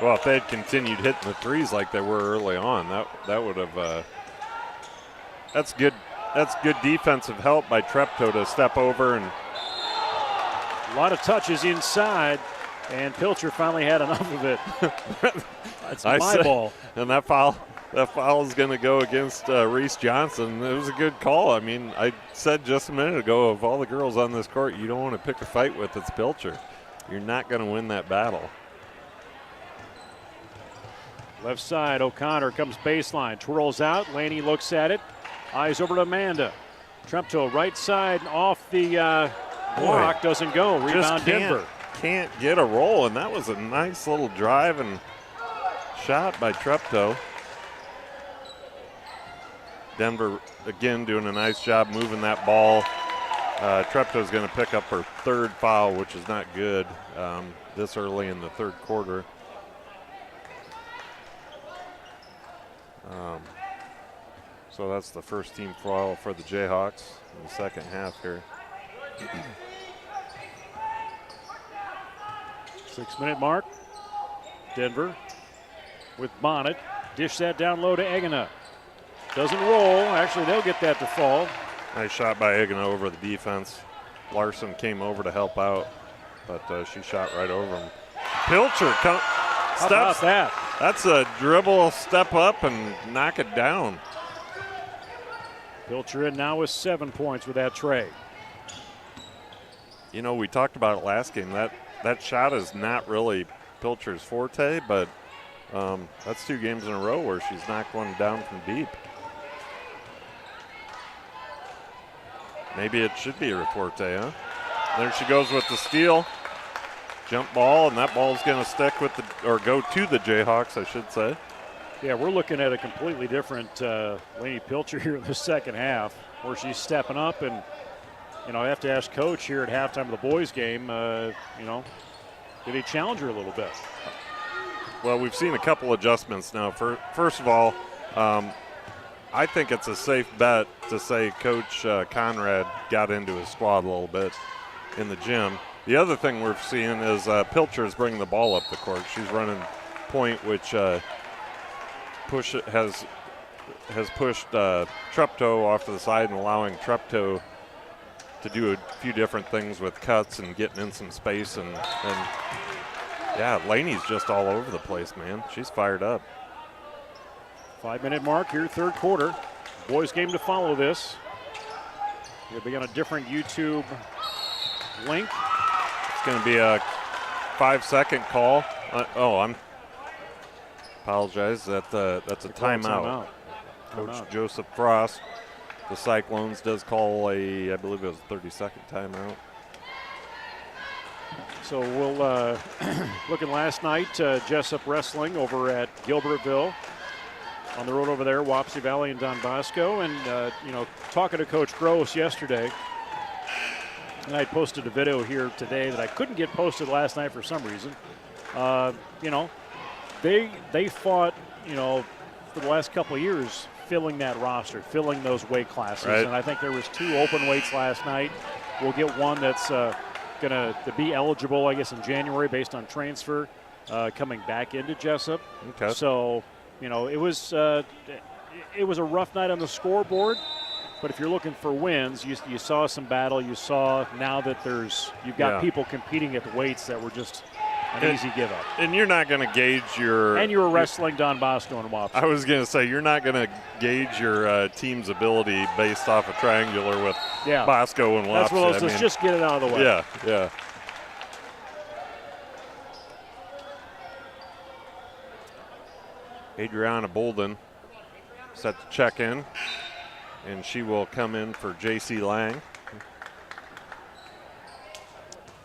Well, if they had continued hitting the threes like they were early on, that would have. That's good. That's good defensive help by Treptow to step over, and a lot of touches inside, and Pilcher finally had enough of it. That's my ball. And that foul is going to go against Reese Johnson. It was a good call. I mean, I said just a minute ago, of all the girls on this court you don't want to pick a fight with, it's Pilcher. You're not going to win that battle. Left side, O'Connor comes baseline, twirls out. Laney looks at it. Eyes over to Amanda. Treptow right side off the block, doesn't go. Rebound Denver. Can't get a roll, and that was a nice little drive and shot by Treptow. Denver again doing a nice job moving that ball. Treptow's going to pick up her 3rd foul, which is not good this early in the 3rd quarter. So that's the first team foul for the Jayhawks in the second half here. 6-minute mark. Denver with Bonnet. Dish that down low to Egina. Doesn't roll. Actually, they'll get that to fall. Nice shot by Egina over the defense. Larson came over to help out, but she shot right over him. Pilcher steps. How about that? That's a dribble, step up, and knock it down. Pilcher in now with 7 points with that tray. You know, we talked about it last game. That shot is not really Pilcher's forte, but that's 2 games in a row where she's knocked one down from deep. Maybe it should be her forte, huh? There she goes with the steal. Jump ball, and that ball's going to stick with or go to the Jayhawks, I should say. Yeah, we're looking at a completely different Lainey Pilcher here in the second half, where she's stepping up. And, you know, I have to ask Coach here at halftime of the boys' game, you know, did he challenge her a little bit? Well, we've seen a couple adjustments now. First of all, I think it's a safe bet to say Coach Conrad got into his squad a little bit in the gym. The other thing we're seeing is Pilcher is bringing the ball up the court. She's running point, which has pushed Treptow off to the side and allowing Treptow to do a few different things with cuts and getting in some space. And yeah, Laney's just all over the place, man. She's fired up. 5-minute mark here, third quarter. Boys game to follow this. It'll be on a different YouTube link. It's going to be a 5-second call. I apologize. That's a timeout. Coach Joseph Frost, the Cyclones, does call I believe it was a 30-second timeout. So we'll looking last night, Jesup Wrestling over at Gilbertville. On the road over there, Wapsie Valley and Don Bosco. And, you know, talking to Coach Gross yesterday, and I posted a video here today that I couldn't get posted last night for some reason. You know, they fought, you know, for the last couple of years filling that roster, filling those weight classes. Right. And I think there was 2 open weights last night. We'll get one that's going to be eligible, I guess, in January based on transfer coming back into Jesup. Okay. So, you know, it was a rough night on the scoreboard, but if you're looking for wins, you saw some battle. You saw now that you've got people competing at the weights that were just an easy give up. And you're not going to gauge your. And you were wrestling Don Bosco and Wapsie. I was going to say you're not going to gauge your team's ability based off a triangular with Bosco and Wapsie. That's what let's just get it out of the way. Yeah. Adriana Bolden set to check in, and she will come in for J.C. Lang.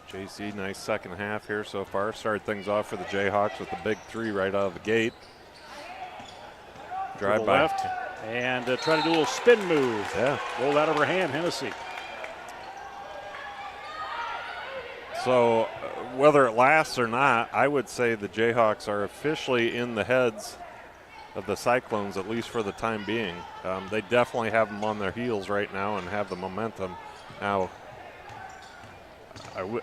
J.C., nice second half here so far. Started things off for the Jayhawks with the big 3 right out of the gate. Drive by. Left, and try to do a little spin move. Yeah. Rolled out of her hand, Hennessy. So whether it lasts or not, I would say the Jayhawks are officially in the heads of the Cyclones, at least for the time being. They definitely have them on their heels right now and have the momentum. Now,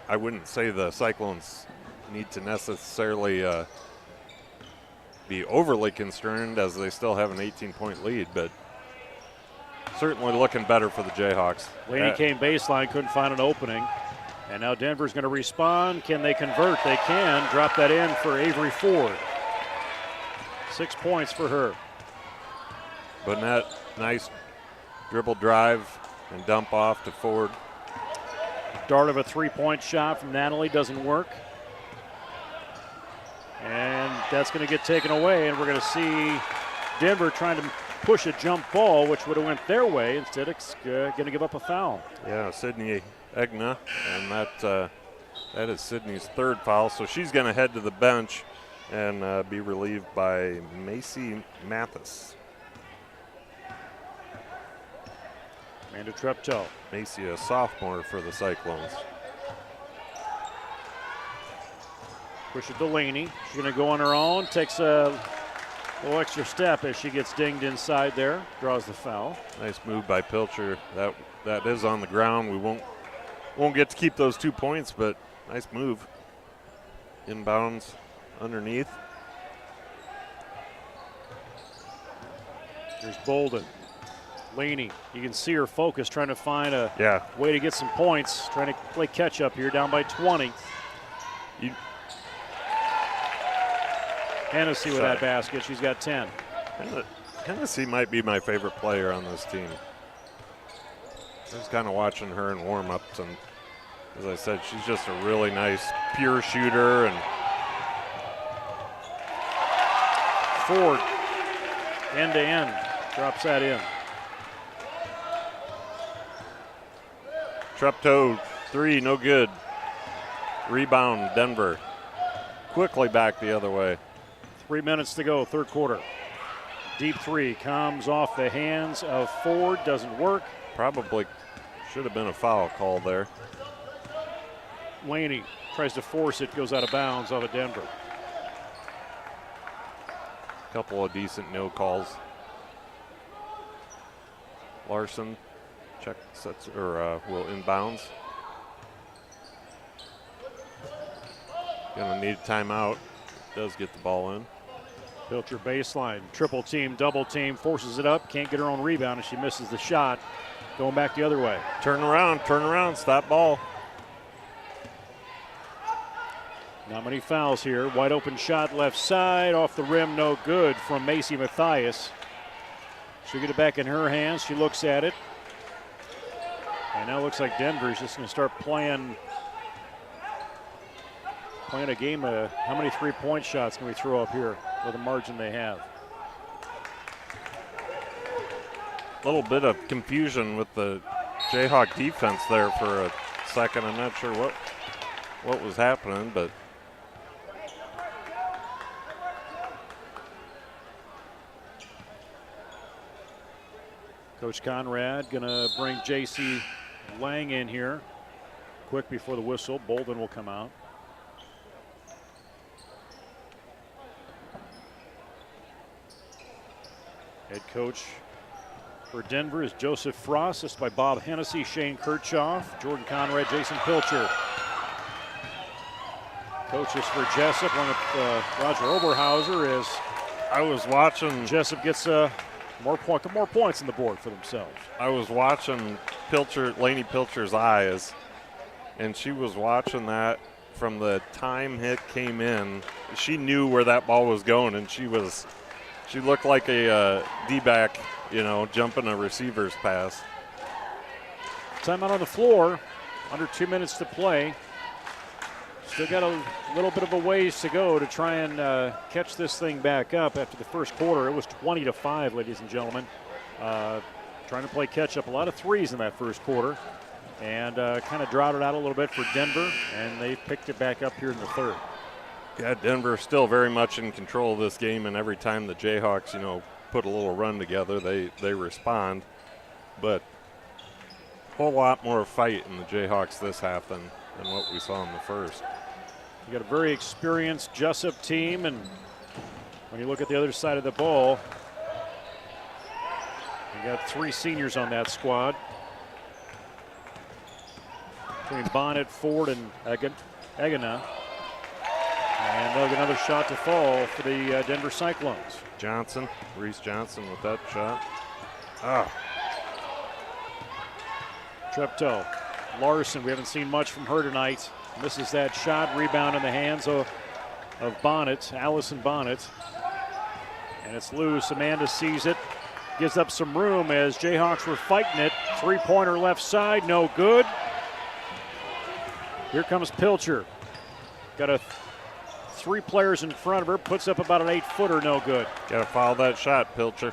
I wouldn't say the Cyclones need to necessarily be overly concerned, as they still have an 18-point lead, but certainly looking better for the Jayhawks. Laney came baseline, couldn't find an opening. And now Denver's going to respond. Can they convert? They can. Drop that in for Avery Ford. 6 points for her. Burnett, nice dribble drive and dump off to Ford. Dart of a 3-point shot from Natalie doesn't work. And that's going to get taken away, and we're going to see Denver trying to push a jump ball, which would have went their way. Instead, it's going to give up a foul. Yeah, Sydney Egna, and that is Sydney's 3rd foul. So she's going to head to the bench and be relieved by Macy Mathis. Amanda Treptow. Macy, a sophomore for the Cyclones. Push it to Laney. She's going to go on her own. Takes a little extra step as she gets dinged inside there. Draws the foul. Nice move by Pilcher. That is on the ground. We won't get to keep those 2 points, but nice move. Inbounds underneath. Here's Bolden. Laney, you can see her focus, trying to find a way to get some points, trying to play catch up here, down by 20. Hennessy with that basket, she's got 10. Hennessy might be my favorite player on this team. I was kind of watching her in warm-ups, and as I said, she's just a really nice, pure shooter. And Ford, end to end, drops that in. Treptow, 3, no good. Rebound, Denver. Quickly back the other way. 3 minutes to go, third quarter. Deep three comes off the hands of Ford, doesn't work. Probably should have been a foul call there. Laney tries to force it, goes out of bounds off of Denver. Couple of decent no calls. Larson check sets or will inbounds. Gonna need a timeout. Does get the ball in. Pilcher baseline, triple team, double team, forces it up, can't get her own rebound, and she misses the shot. Going back the other way. Turn around, stop ball. Not many fouls here. Wide open shot left side, off the rim, no good from Macy Mathias. She'll get it back in her hands. She looks at it. And now it looks like Denver's just going to start playing a game of how many three-point shots can we throw up here with the margin they have. A little bit of confusion with the Jayhawk defense there for a second. I'm not sure what was happening, but Coach Conrad going to bring J.C. Lang in here quick before the whistle. Bolden will come out. Head coach for Denver is Joseph Frost, assisted by Bob Hennessy, Shane Kirchhoff, Jordan Conrad, Jason Pilcher. Coaches for Jesup, one of Roger Oberhauser is. I was watching. Jesup gets more points on the board for themselves. I was watching Laney Pilcher's eyes, and she was watching that from the time it came in. She knew where that ball was going, and she looked like a D-back, jumping a receiver's pass. Timeout on the floor, under 2 minutes to play. Still got a little bit of a ways to go to try and catch this thing back up after the first quarter. It was 20-5, ladies and gentlemen. Trying to play catch up. A lot of threes in that first quarter. And kind of drought it out a little bit for Denver, and they picked it back up here in the third. Yeah, Denver still very much in control of this game, and every time the Jayhawks, put a little run together, they respond. But a whole lot more fight in the Jayhawks this half than what we saw in the first. You got a very experienced Jesup team, and when you look at the other side of the ball, you got 3 seniors on that squad. Between Bonnet, Ford, and Egana. And they'll get another shot to fall for the Denver Cyclones. Reese Johnson with that shot. Treptow. Larson, we haven't seen much from her tonight. Misses that shot. Rebound in the hands of Bonnet, Allison Bonnet. And it's loose. Amanda sees it. Gives up some room as Jayhawks were fighting it. Three-pointer left side, no good. Here comes Pilcher. Got 3 players in front of her. Puts up about an 8-footer, no good. Got to foul that shot, Pilcher.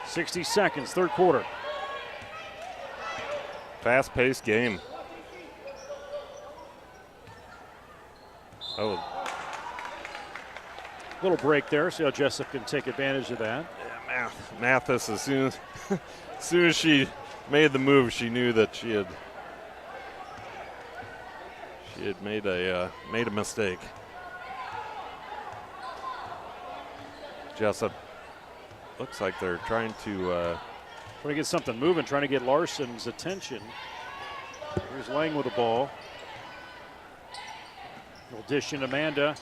60 seconds, third quarter. Fast-paced game. Little break there. See how Jesup can take advantage of that. Yeah, Mathis, as soon as she made the move, she knew that she had made a mistake. Jesup looks like they're trying to get something moving, trying to get Larson's attention. Here's Lang with the ball. Little dish in. Amanda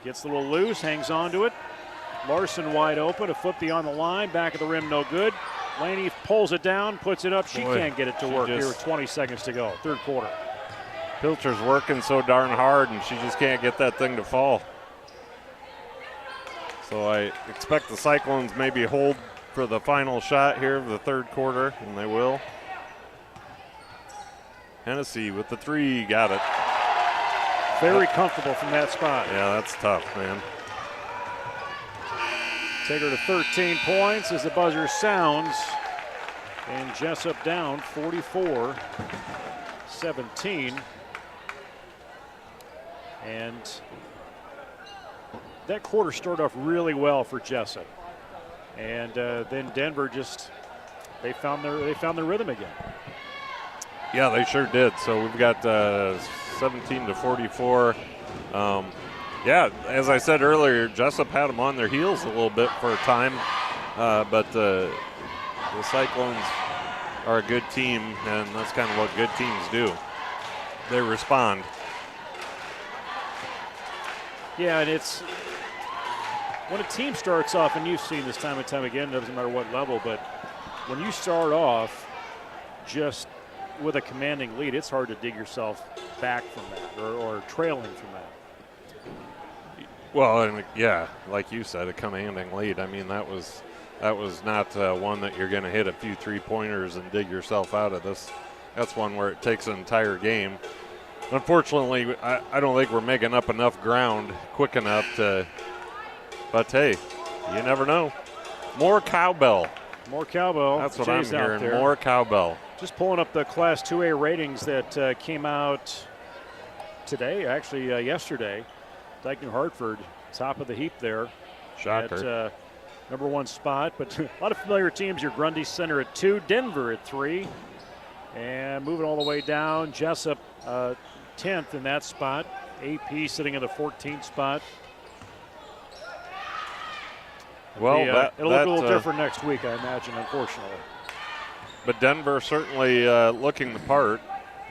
gets a little loose, hangs on to it. Larson wide open, a foot beyond the line, back of the rim, no good. Laney pulls it down, puts it up. She can't get it to work here with 20 seconds to go, third quarter. Pilcher's working so darn hard, and she just can't get that thing to fall. So I expect the Cyclones maybe hold for the final shot here of the third quarter, and they will. Hennessy with the 3, got it. Very comfortable from that spot. Yeah, that's tough, man. Take her to 13 points as the buzzer sounds. And Jesup down 44-17. And that quarter started off really well for Jesup, and then Denver just they found their rhythm again. Yeah, they sure did. So we've got 17-44. Yeah, as I said earlier, Jesup had them on their heels a little bit for a time, but the Cyclones are a good team, and that's kind of what good teams do. They respond. Yeah, and it's when a team starts off, and you've seen this time and time again, it doesn't matter what level, but when you start off just with a commanding lead, it's hard to dig yourself back from that or trailing from that. Well, and yeah, like you said, a commanding lead. I mean, that was not one that you're going to hit a few three-pointers and dig yourself out of this. That's one where it takes an entire game. Unfortunately, I don't think we're making up enough ground quick enough to. But hey, you never know. More cowbell. More cowbell. That's what Jay's I'm out hearing. there. More cowbell. Just pulling up the Class 2A ratings that came out today, actually yesterday. Dyke New Hartford, top of the heap there. Shocker. At number 1 spot, but a lot of familiar teams. Your Grundy Center at 2, Denver at 3. And moving all the way down, Jesup 10th in that spot. AP sitting in the 14th spot. Well, it'll look a little different next week, I imagine, unfortunately. But Denver certainly looking the part,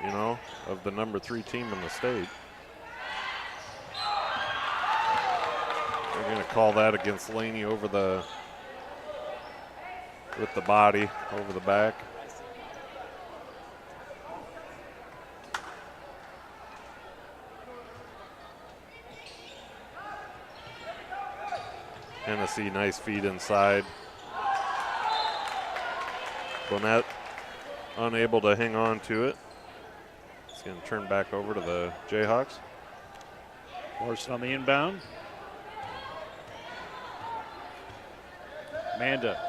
of the number 3 team in the state. They're going to call that against Laney with the body over the back. Hennessy, nice feed inside. Bonnet unable to hang on to it. It's going to turn back over to the Jayhawks. Larson on the inbound. Amanda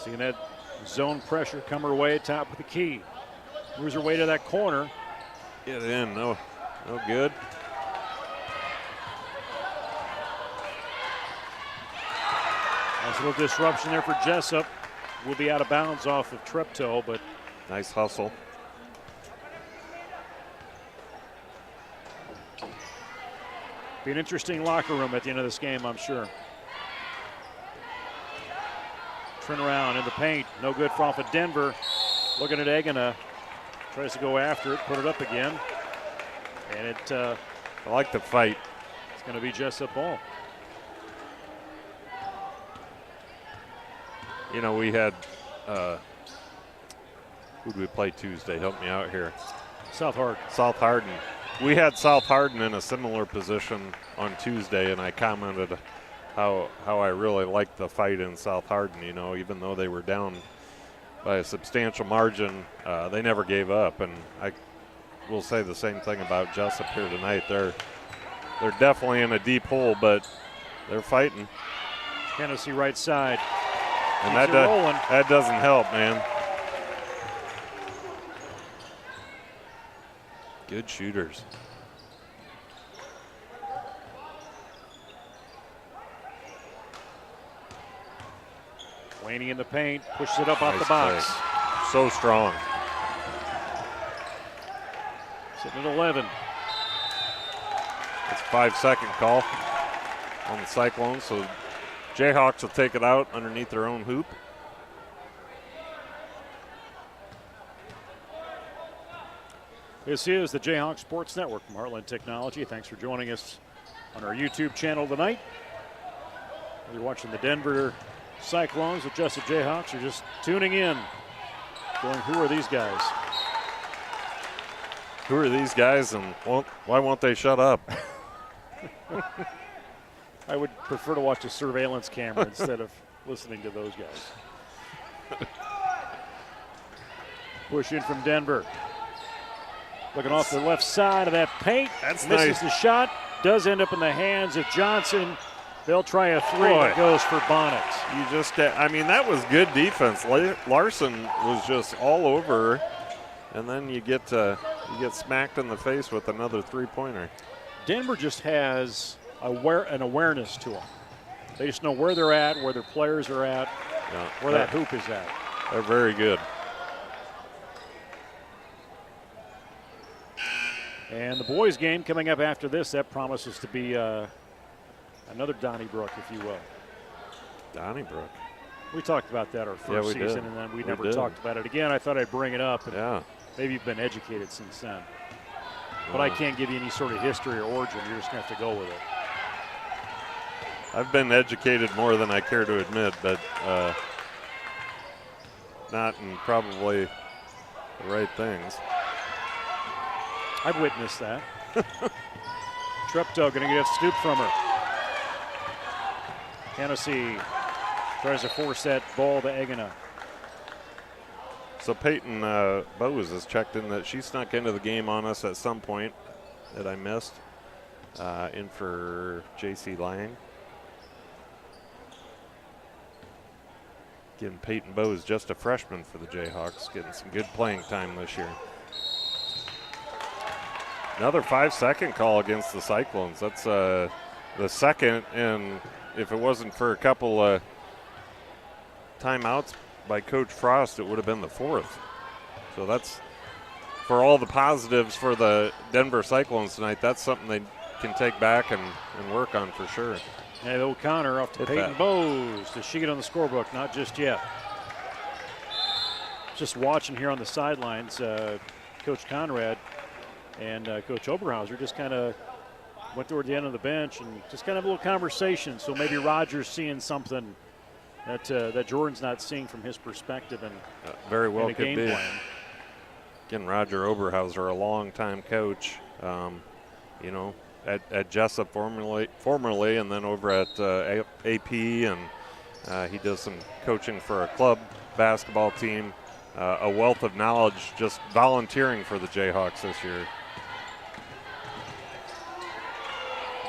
seeing that zone pressure come her way, top of the key. Moves her way to that corner. Get in, no good. Nice little disruption there for Jesup. Will be out of bounds off of Treptow, but nice hustle. be an interesting locker room at the end of this game, I'm sure. Turn around in the paint, no good for off of Denver. Looking at Egena, tries to go after it, put it up again, and it. I like the fight. It's going to be Jesup ball. We had, who did we play Tuesday? Help me out here. South Hardin. We had South Hardin in a similar position on Tuesday, and I commented how I really liked the fight in South Hardin. Even though they were down by a substantial margin, they never gave up. And I will say the same thing about Jesup here tonight. They're definitely in a deep hole, but they're fighting. Hennessy right side. And that doesn't help, man. Good shooters. Laney in the paint, pushes it up off Nice the box. play. So strong. Sitting at 11. It's a 5-second call on the Cyclones, so Jayhawks will take it out underneath their own hoop. This is the Jayhawk Sports Network from Heartland Technology. Thanks for joining us on our YouTube channel tonight. You're watching the Denver Cyclones with Jesup Jayhawks. You're just tuning in, going, who are these guys? Who are these guys, and why won't they shut up? I would prefer to watch a surveillance camera instead of listening to those guys. Push in from Denver. Looking off the left side of that paint. That's misses nice. The shot. Does end up in the hands of Johnson. They'll try a three. Boy. It goes for Bonnet. That was good defense. Larson was just all over her, and then you get smacked in the face with another three-pointer. Denver just has an awareness to them. They just know where they're at, where their players are at, where that hoop is at. They're very good. And the boys' game coming up after this, that promises to be another Donnybrook, if you will. Donnybrook. We talked about that our first we did. season, and then we never talked about it again. I thought I'd bring it up, and Yeah. maybe you've been educated since then. But I can't give you any sort of history or origin. You're just going to have to go with it. I've been educated more than I care to admit, but not in probably the right things. I've witnessed that. Treptow going to get a scoop from her. Hennessy tries to force that ball to Egina. So Peyton Bowes has checked in that she snuck into the game on us at some point that I missed. In for J.C. Lang. Again, Peyton Bowes, just a freshman for the Jayhawks, getting some good playing time this year. Another 5-second call against the Cyclones. That's the second, and if it wasn't for a couple timeouts by Coach Frost, it would have been the fourth. So that's, for all the positives for the Denver Cyclones tonight, that's something they can take back and work on for sure. And O'Connor off to Peyton Bowes. Does she get on the scorebook? Not just yet. Just watching here on the sidelines, Coach Conrad and Coach Oberhauser just kind of went toward the end of the bench and just kind of a little conversation. So maybe Roger's seeing something that Jordan's not seeing from his perspective, and very well could be. Plan. Again, Roger Oberhauser, a longtime coach, at Jesup formerly, and then over at AP, and he does some coaching for a club basketball team. A wealth of knowledge, just volunteering for the Jayhawks this year.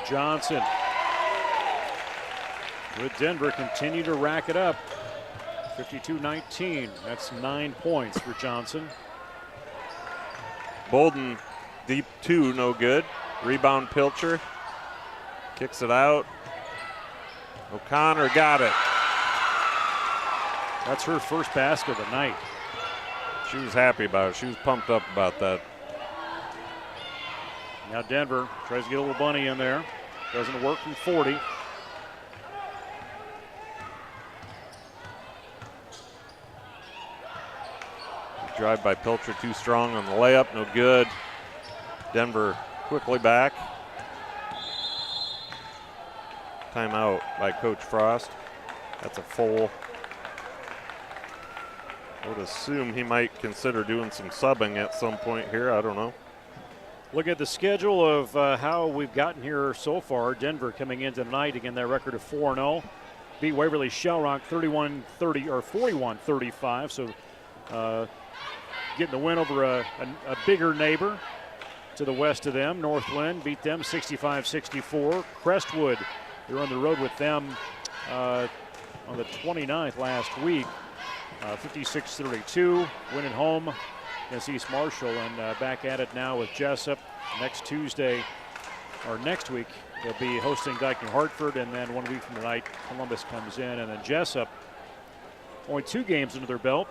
Johnson with Denver continue to rack it up. 52-19. That's 9 points for Johnson. Bolden deep two, no good. Rebound Pilcher. Kicks it out. O'Connor got it. That's her first basket of the night. She was happy about it. She was pumped up about that. Now Denver tries to get a little bunny in there. Doesn't work from 40. Drive by Pilcher, too strong on the layup, no good. Denver quickly back. Timeout by Coach Frost. That's a full. I would assume he might consider doing some subbing at some point here. I don't know. Look at the schedule of how we've gotten here so far. Denver coming in tonight, again, their record of 4-0. Beat Waverly Shellrock 31-30 or 41-35. So getting the win over a bigger neighbor to the west of them. Northland beat them 65-64. Crestwood, they were on the road with them on the 29th last week. 56-32, winning home against East Marshall, and back at it now with Jesup next Tuesday, or next week. They'll be hosting Dyke New Hartford, and then 1 week from tonight, Columbus comes in, and then Jesup, only 2 games under their belt.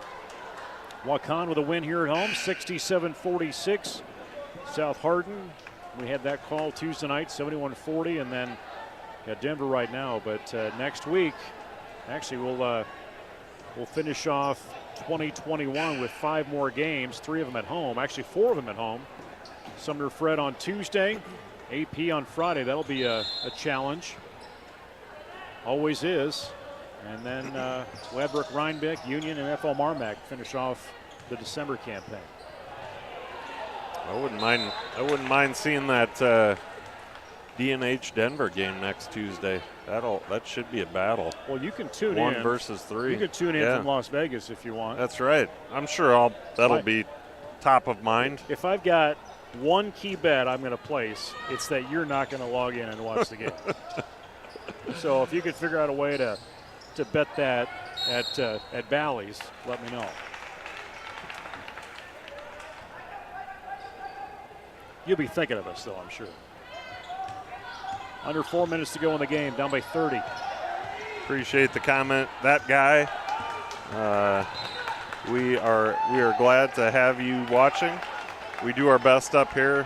Waukon with a win here at home, 67-46. South Hardin, we had that call Tuesday night, 71-40, and then got Denver right now. But next week, actually, we'll finish off 2021 with 5 more games, 3 of them at home, actually 4 of them at home. Sumner Fred on Tuesday, AP on Friday. That'll be a challenge. Always is. And then Ladbroke, Rhinebeck, Union, and FL Marmac finish off the December campaign. I wouldn't mind seeing that DNH Denver game next Tuesday. That should be a battle. Well, you can tune 1 in. versus 3. You can tune in from Las Vegas if you want. That's right. I'm sure that'll be top of mind. If I've got one key bet I'm going to place, it's that you're not going to log in and watch the game. So if you could figure out a way to bet that at Bally's, let me know. You'll be thinking of us, though, I'm sure. Under 4 minutes to go in the game, down by 30. Appreciate the comment. That guy, we are glad to have you watching. We do our best up here.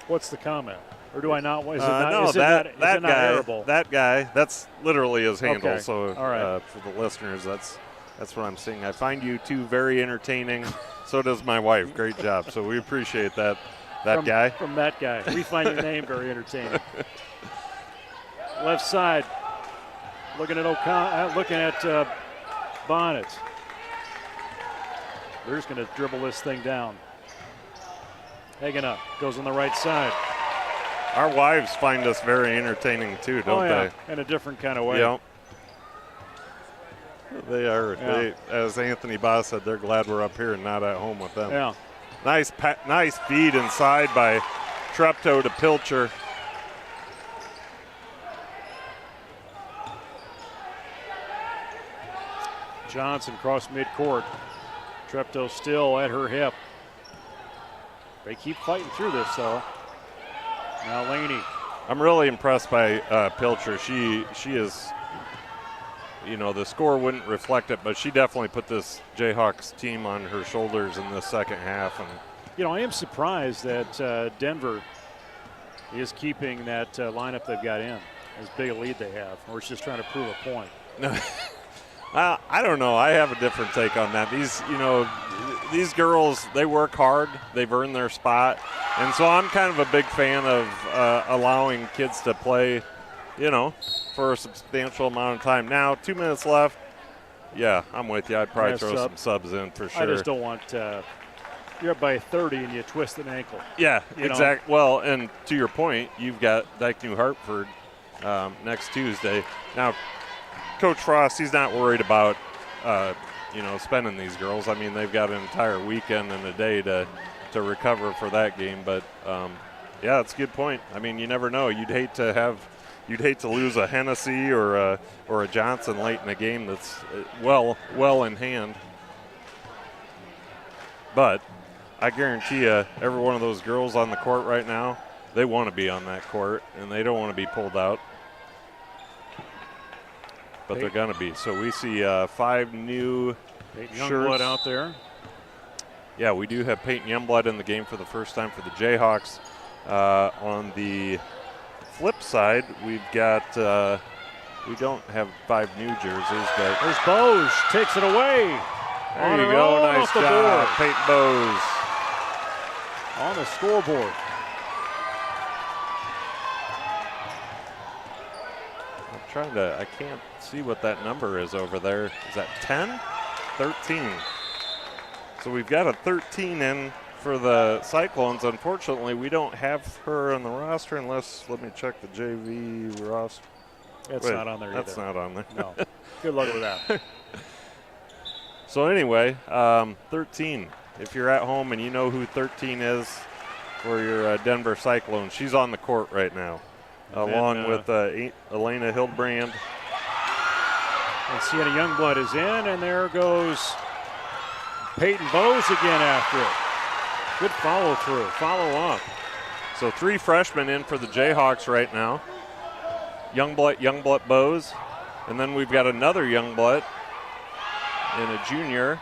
What's the comment? Or do I not? Is it not, no, is it that not, is that it not guy. arable? That guy. That's literally his handle. Okay. So all right. for the listeners, that's what I'm seeing. I find you two very entertaining. So does my wife. Great job. So we appreciate that. That guy. From that guy. We find your name very entertaining. Left side. Looking at Bonnet. They're just going to dribble this thing down. Hagen up. Goes on the right side. Our wives find us very entertaining too, don't they? In a different kind of way. Yep. They are. Yeah. They, as Anthony Boss said, they're glad we're up here and not at home with them. Yeah. Nice feed inside by Treptow to Pilcher. Johnson cross midcourt. Treptow still at her hip. They keep fighting through this, though. Now Laney. I'm really impressed by Pilcher. She is, the score wouldn't reflect it, but she definitely put this Jayhawks team on her shoulders in the second half. And I am surprised that Denver is keeping that lineup they've got in, as big a lead they have, or it's just trying to prove a point. I don't know. I have a different take on that. These girls, they work hard. They've earned their spot. And so I'm kind of a big fan of allowing kids to play, for a substantial amount of time. Now, 2 minutes left. Yeah, I'm with you. I'd probably throw some subs in for sure. I just don't want you're up by 30 and you twist an ankle. Yeah, exactly. Well, and to your point, you've got Dyke New Hartford next Tuesday. Now, Coach Frost, he's not worried about, spending these girls. I mean, they've got an entire weekend and a day to recover for that game. But, yeah, it's a good point. I mean, you never know. You'd hate to lose a Hennessy or a Johnson late in a game that's well in hand. But I guarantee you, every one of those girls on the court right now, they want to be on that court, and they don't want to be pulled out. But they're going to be. So we see 5 new shirts. Youngblood out there. Yeah, we do have Peyton Youngblood in the game for the first time for the Jayhawks. On the flip side, we've got, we don't have 5 new jerseys, but. There's Bose, takes it away. There you go, nice job, Peyton Bose. On the scoreboard. I can't see what that number is over there. Is that 10? 13. So we've got a 13 in for the Cyclones. Unfortunately, we don't have her on the roster unless, let me check the JV roster. It's not on there either. That's not on there. No. Good luck with that. So anyway, 13. If you're at home and you know who 13 is for your Denver Cyclones, she's on the court right now. Along with Elena Hildbrand. And Sienna Youngblood is in, and there goes Peyton Bose again after it. Good follow up. So 3 freshmen in for the Jayhawks right now. Youngblood Bose, and then we've got another Youngblood and a junior.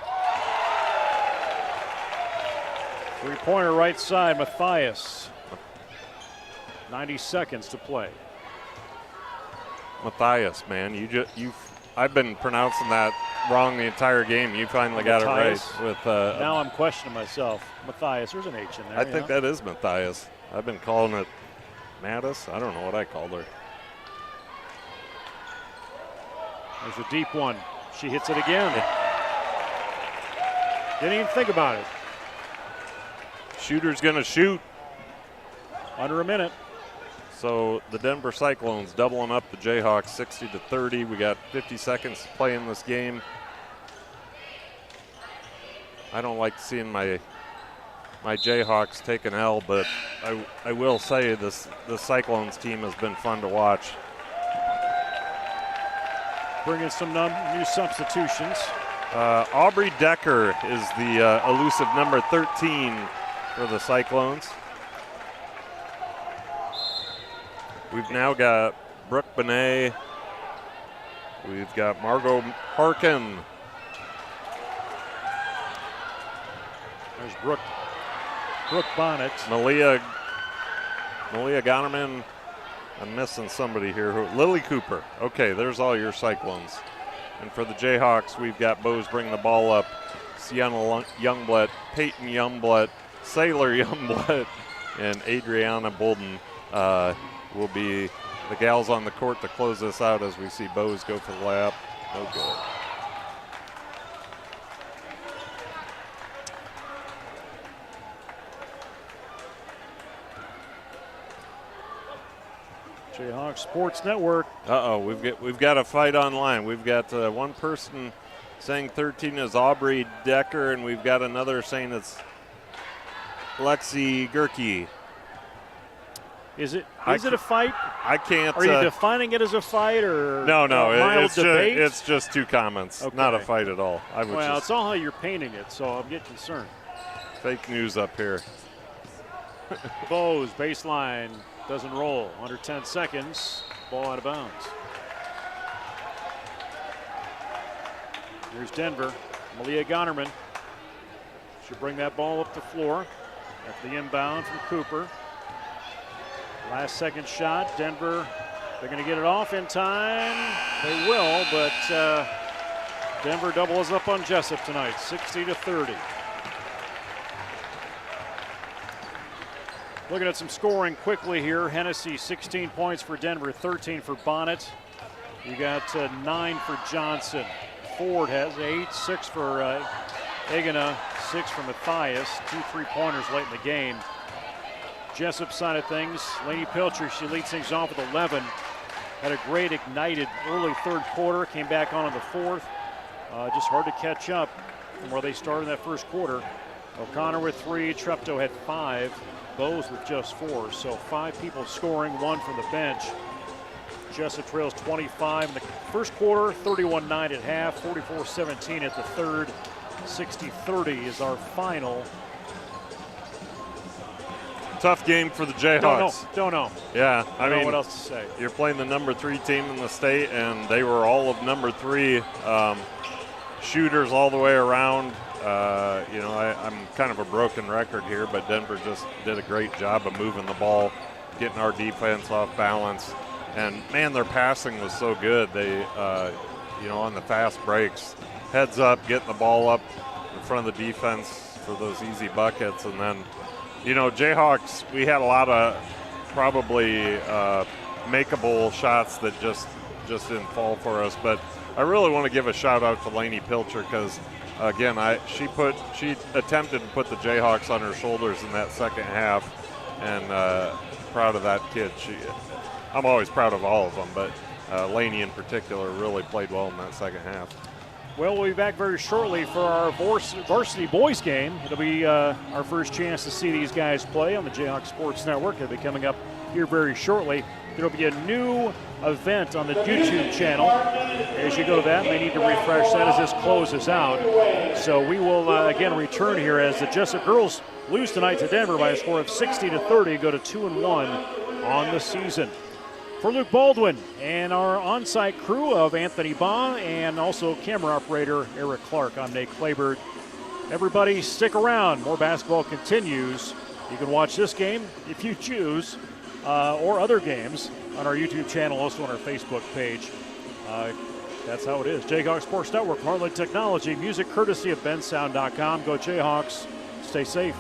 3-pointer right side, Matthias. 90 seconds to play. Matthias, man, I've been pronouncing that wrong the entire game. You finally got it right. With now I'm questioning myself. Matthias, there's an H in there. I think that is Matthias. I've been calling it Mattis. I don't know what I called her. There's a deep one. She hits it again. Didn't even think about it. Shooter's gonna shoot. Under a minute. So the Denver Cyclones doubling up the Jayhawks 60-30. We got 50 seconds to play in this game. I don't like seeing my Jayhawks take an L, but I will say the Cyclones team has been fun to watch. Bringing some new substitutions. Aubrey Decker is the elusive number 13 for the Cyclones. We've now got Brooke Benet. We've got Margot Harkin. There's Brooke Bonnet. Malia Gonerman. I'm missing somebody here. Lily Cooper. Okay, there's all your Cyclones. And for the Jayhawks, we've got Bose bringing the ball up. Sienna Youngblood, Peyton Youngblood, Sailor Youngblood, and Adriana Bolden will be the gals on the court to close this out as we see Bose go for the layup. No good. Jayhawk Sports Network. Uh-oh, we've got a fight online. We've got one person saying 13 is Aubrey Decker, and we've got another saying it's Lexi Gerke. Is it a fight? I can't. Are you defining it as a fight or no? Debate? It's just two comments, okay. Not a fight at all. It's all how you're painting it, so I'm getting concerned. Fake news up here. Bose baseline doesn't roll. Under 10 seconds, ball out of bounds. Here's Denver. Malia Gonerman should bring that ball up the floor after the inbound from Cooper. Last second shot, Denver, they're going to get it off in time. They will, but Denver doubles up on Jesup tonight, 60-30. Looking at some scoring quickly here. Hennessy, 16 points for Denver, 13 for Bonnet. You got 9 for Johnson. Ford has 8, 6 for Egana, 6 for Matthias. 2 3-pointers late in the game. Jesup side of things, Lainey Pilcher, she leads things off with 11. Had a great ignited early third quarter, came back on in the fourth. Just hard to catch up from where they started in that first quarter. O'Connor with 3, Treptow had 5, Bose with just 4. So 5 people scoring, 1 from the bench. Jesup trails 25 in the first quarter, 31-9 at half, 44-17 at the third. 60-30 is our final. Tough game for the Jayhawks. Don't know. Yeah, I mean, what else to say. You're playing the number 3 team in the state, and they were all of number 3 shooters all the way around. I'm kind of a broken record here, but Denver just did a great job of moving the ball, getting our defense off balance. And, man, their passing was so good. They, on the fast breaks, heads up, getting the ball up in front of the defense for those easy buckets. And then, Jayhawks, we had a lot of probably makeable shots that just didn't fall for us. But I really want to give a shout-out to Lainey Pilcher because, again, she attempted to put the Jayhawks on her shoulders in that second half, and proud of that kid. I'm always proud of all of them, but Lainey in particular really played well in that second half. Well, we'll be back very shortly for our varsity boys game. It'll be our first chance to see these guys play on the Jayhawk Sports Network. It'll be coming up here very shortly. There will be a new event on the YouTube channel. As you go to that, they need to refresh that as this closes out. So we will again return here as the Jesup girls lose tonight to Denver by a score of 60-30, go to 2-1 on the season. For Luke Baldwin and our on-site crew of Anthony Baugh and also camera operator Eric Clark, I'm Nate Clayberg. Everybody stick around. More basketball continues. You can watch this game if you choose, or other games on our YouTube channel, also on our Facebook page. That's how it is. Jayhawk Sports Network, Heartland Technology, music courtesy of bensound.com. Go Jayhawks. Stay safe.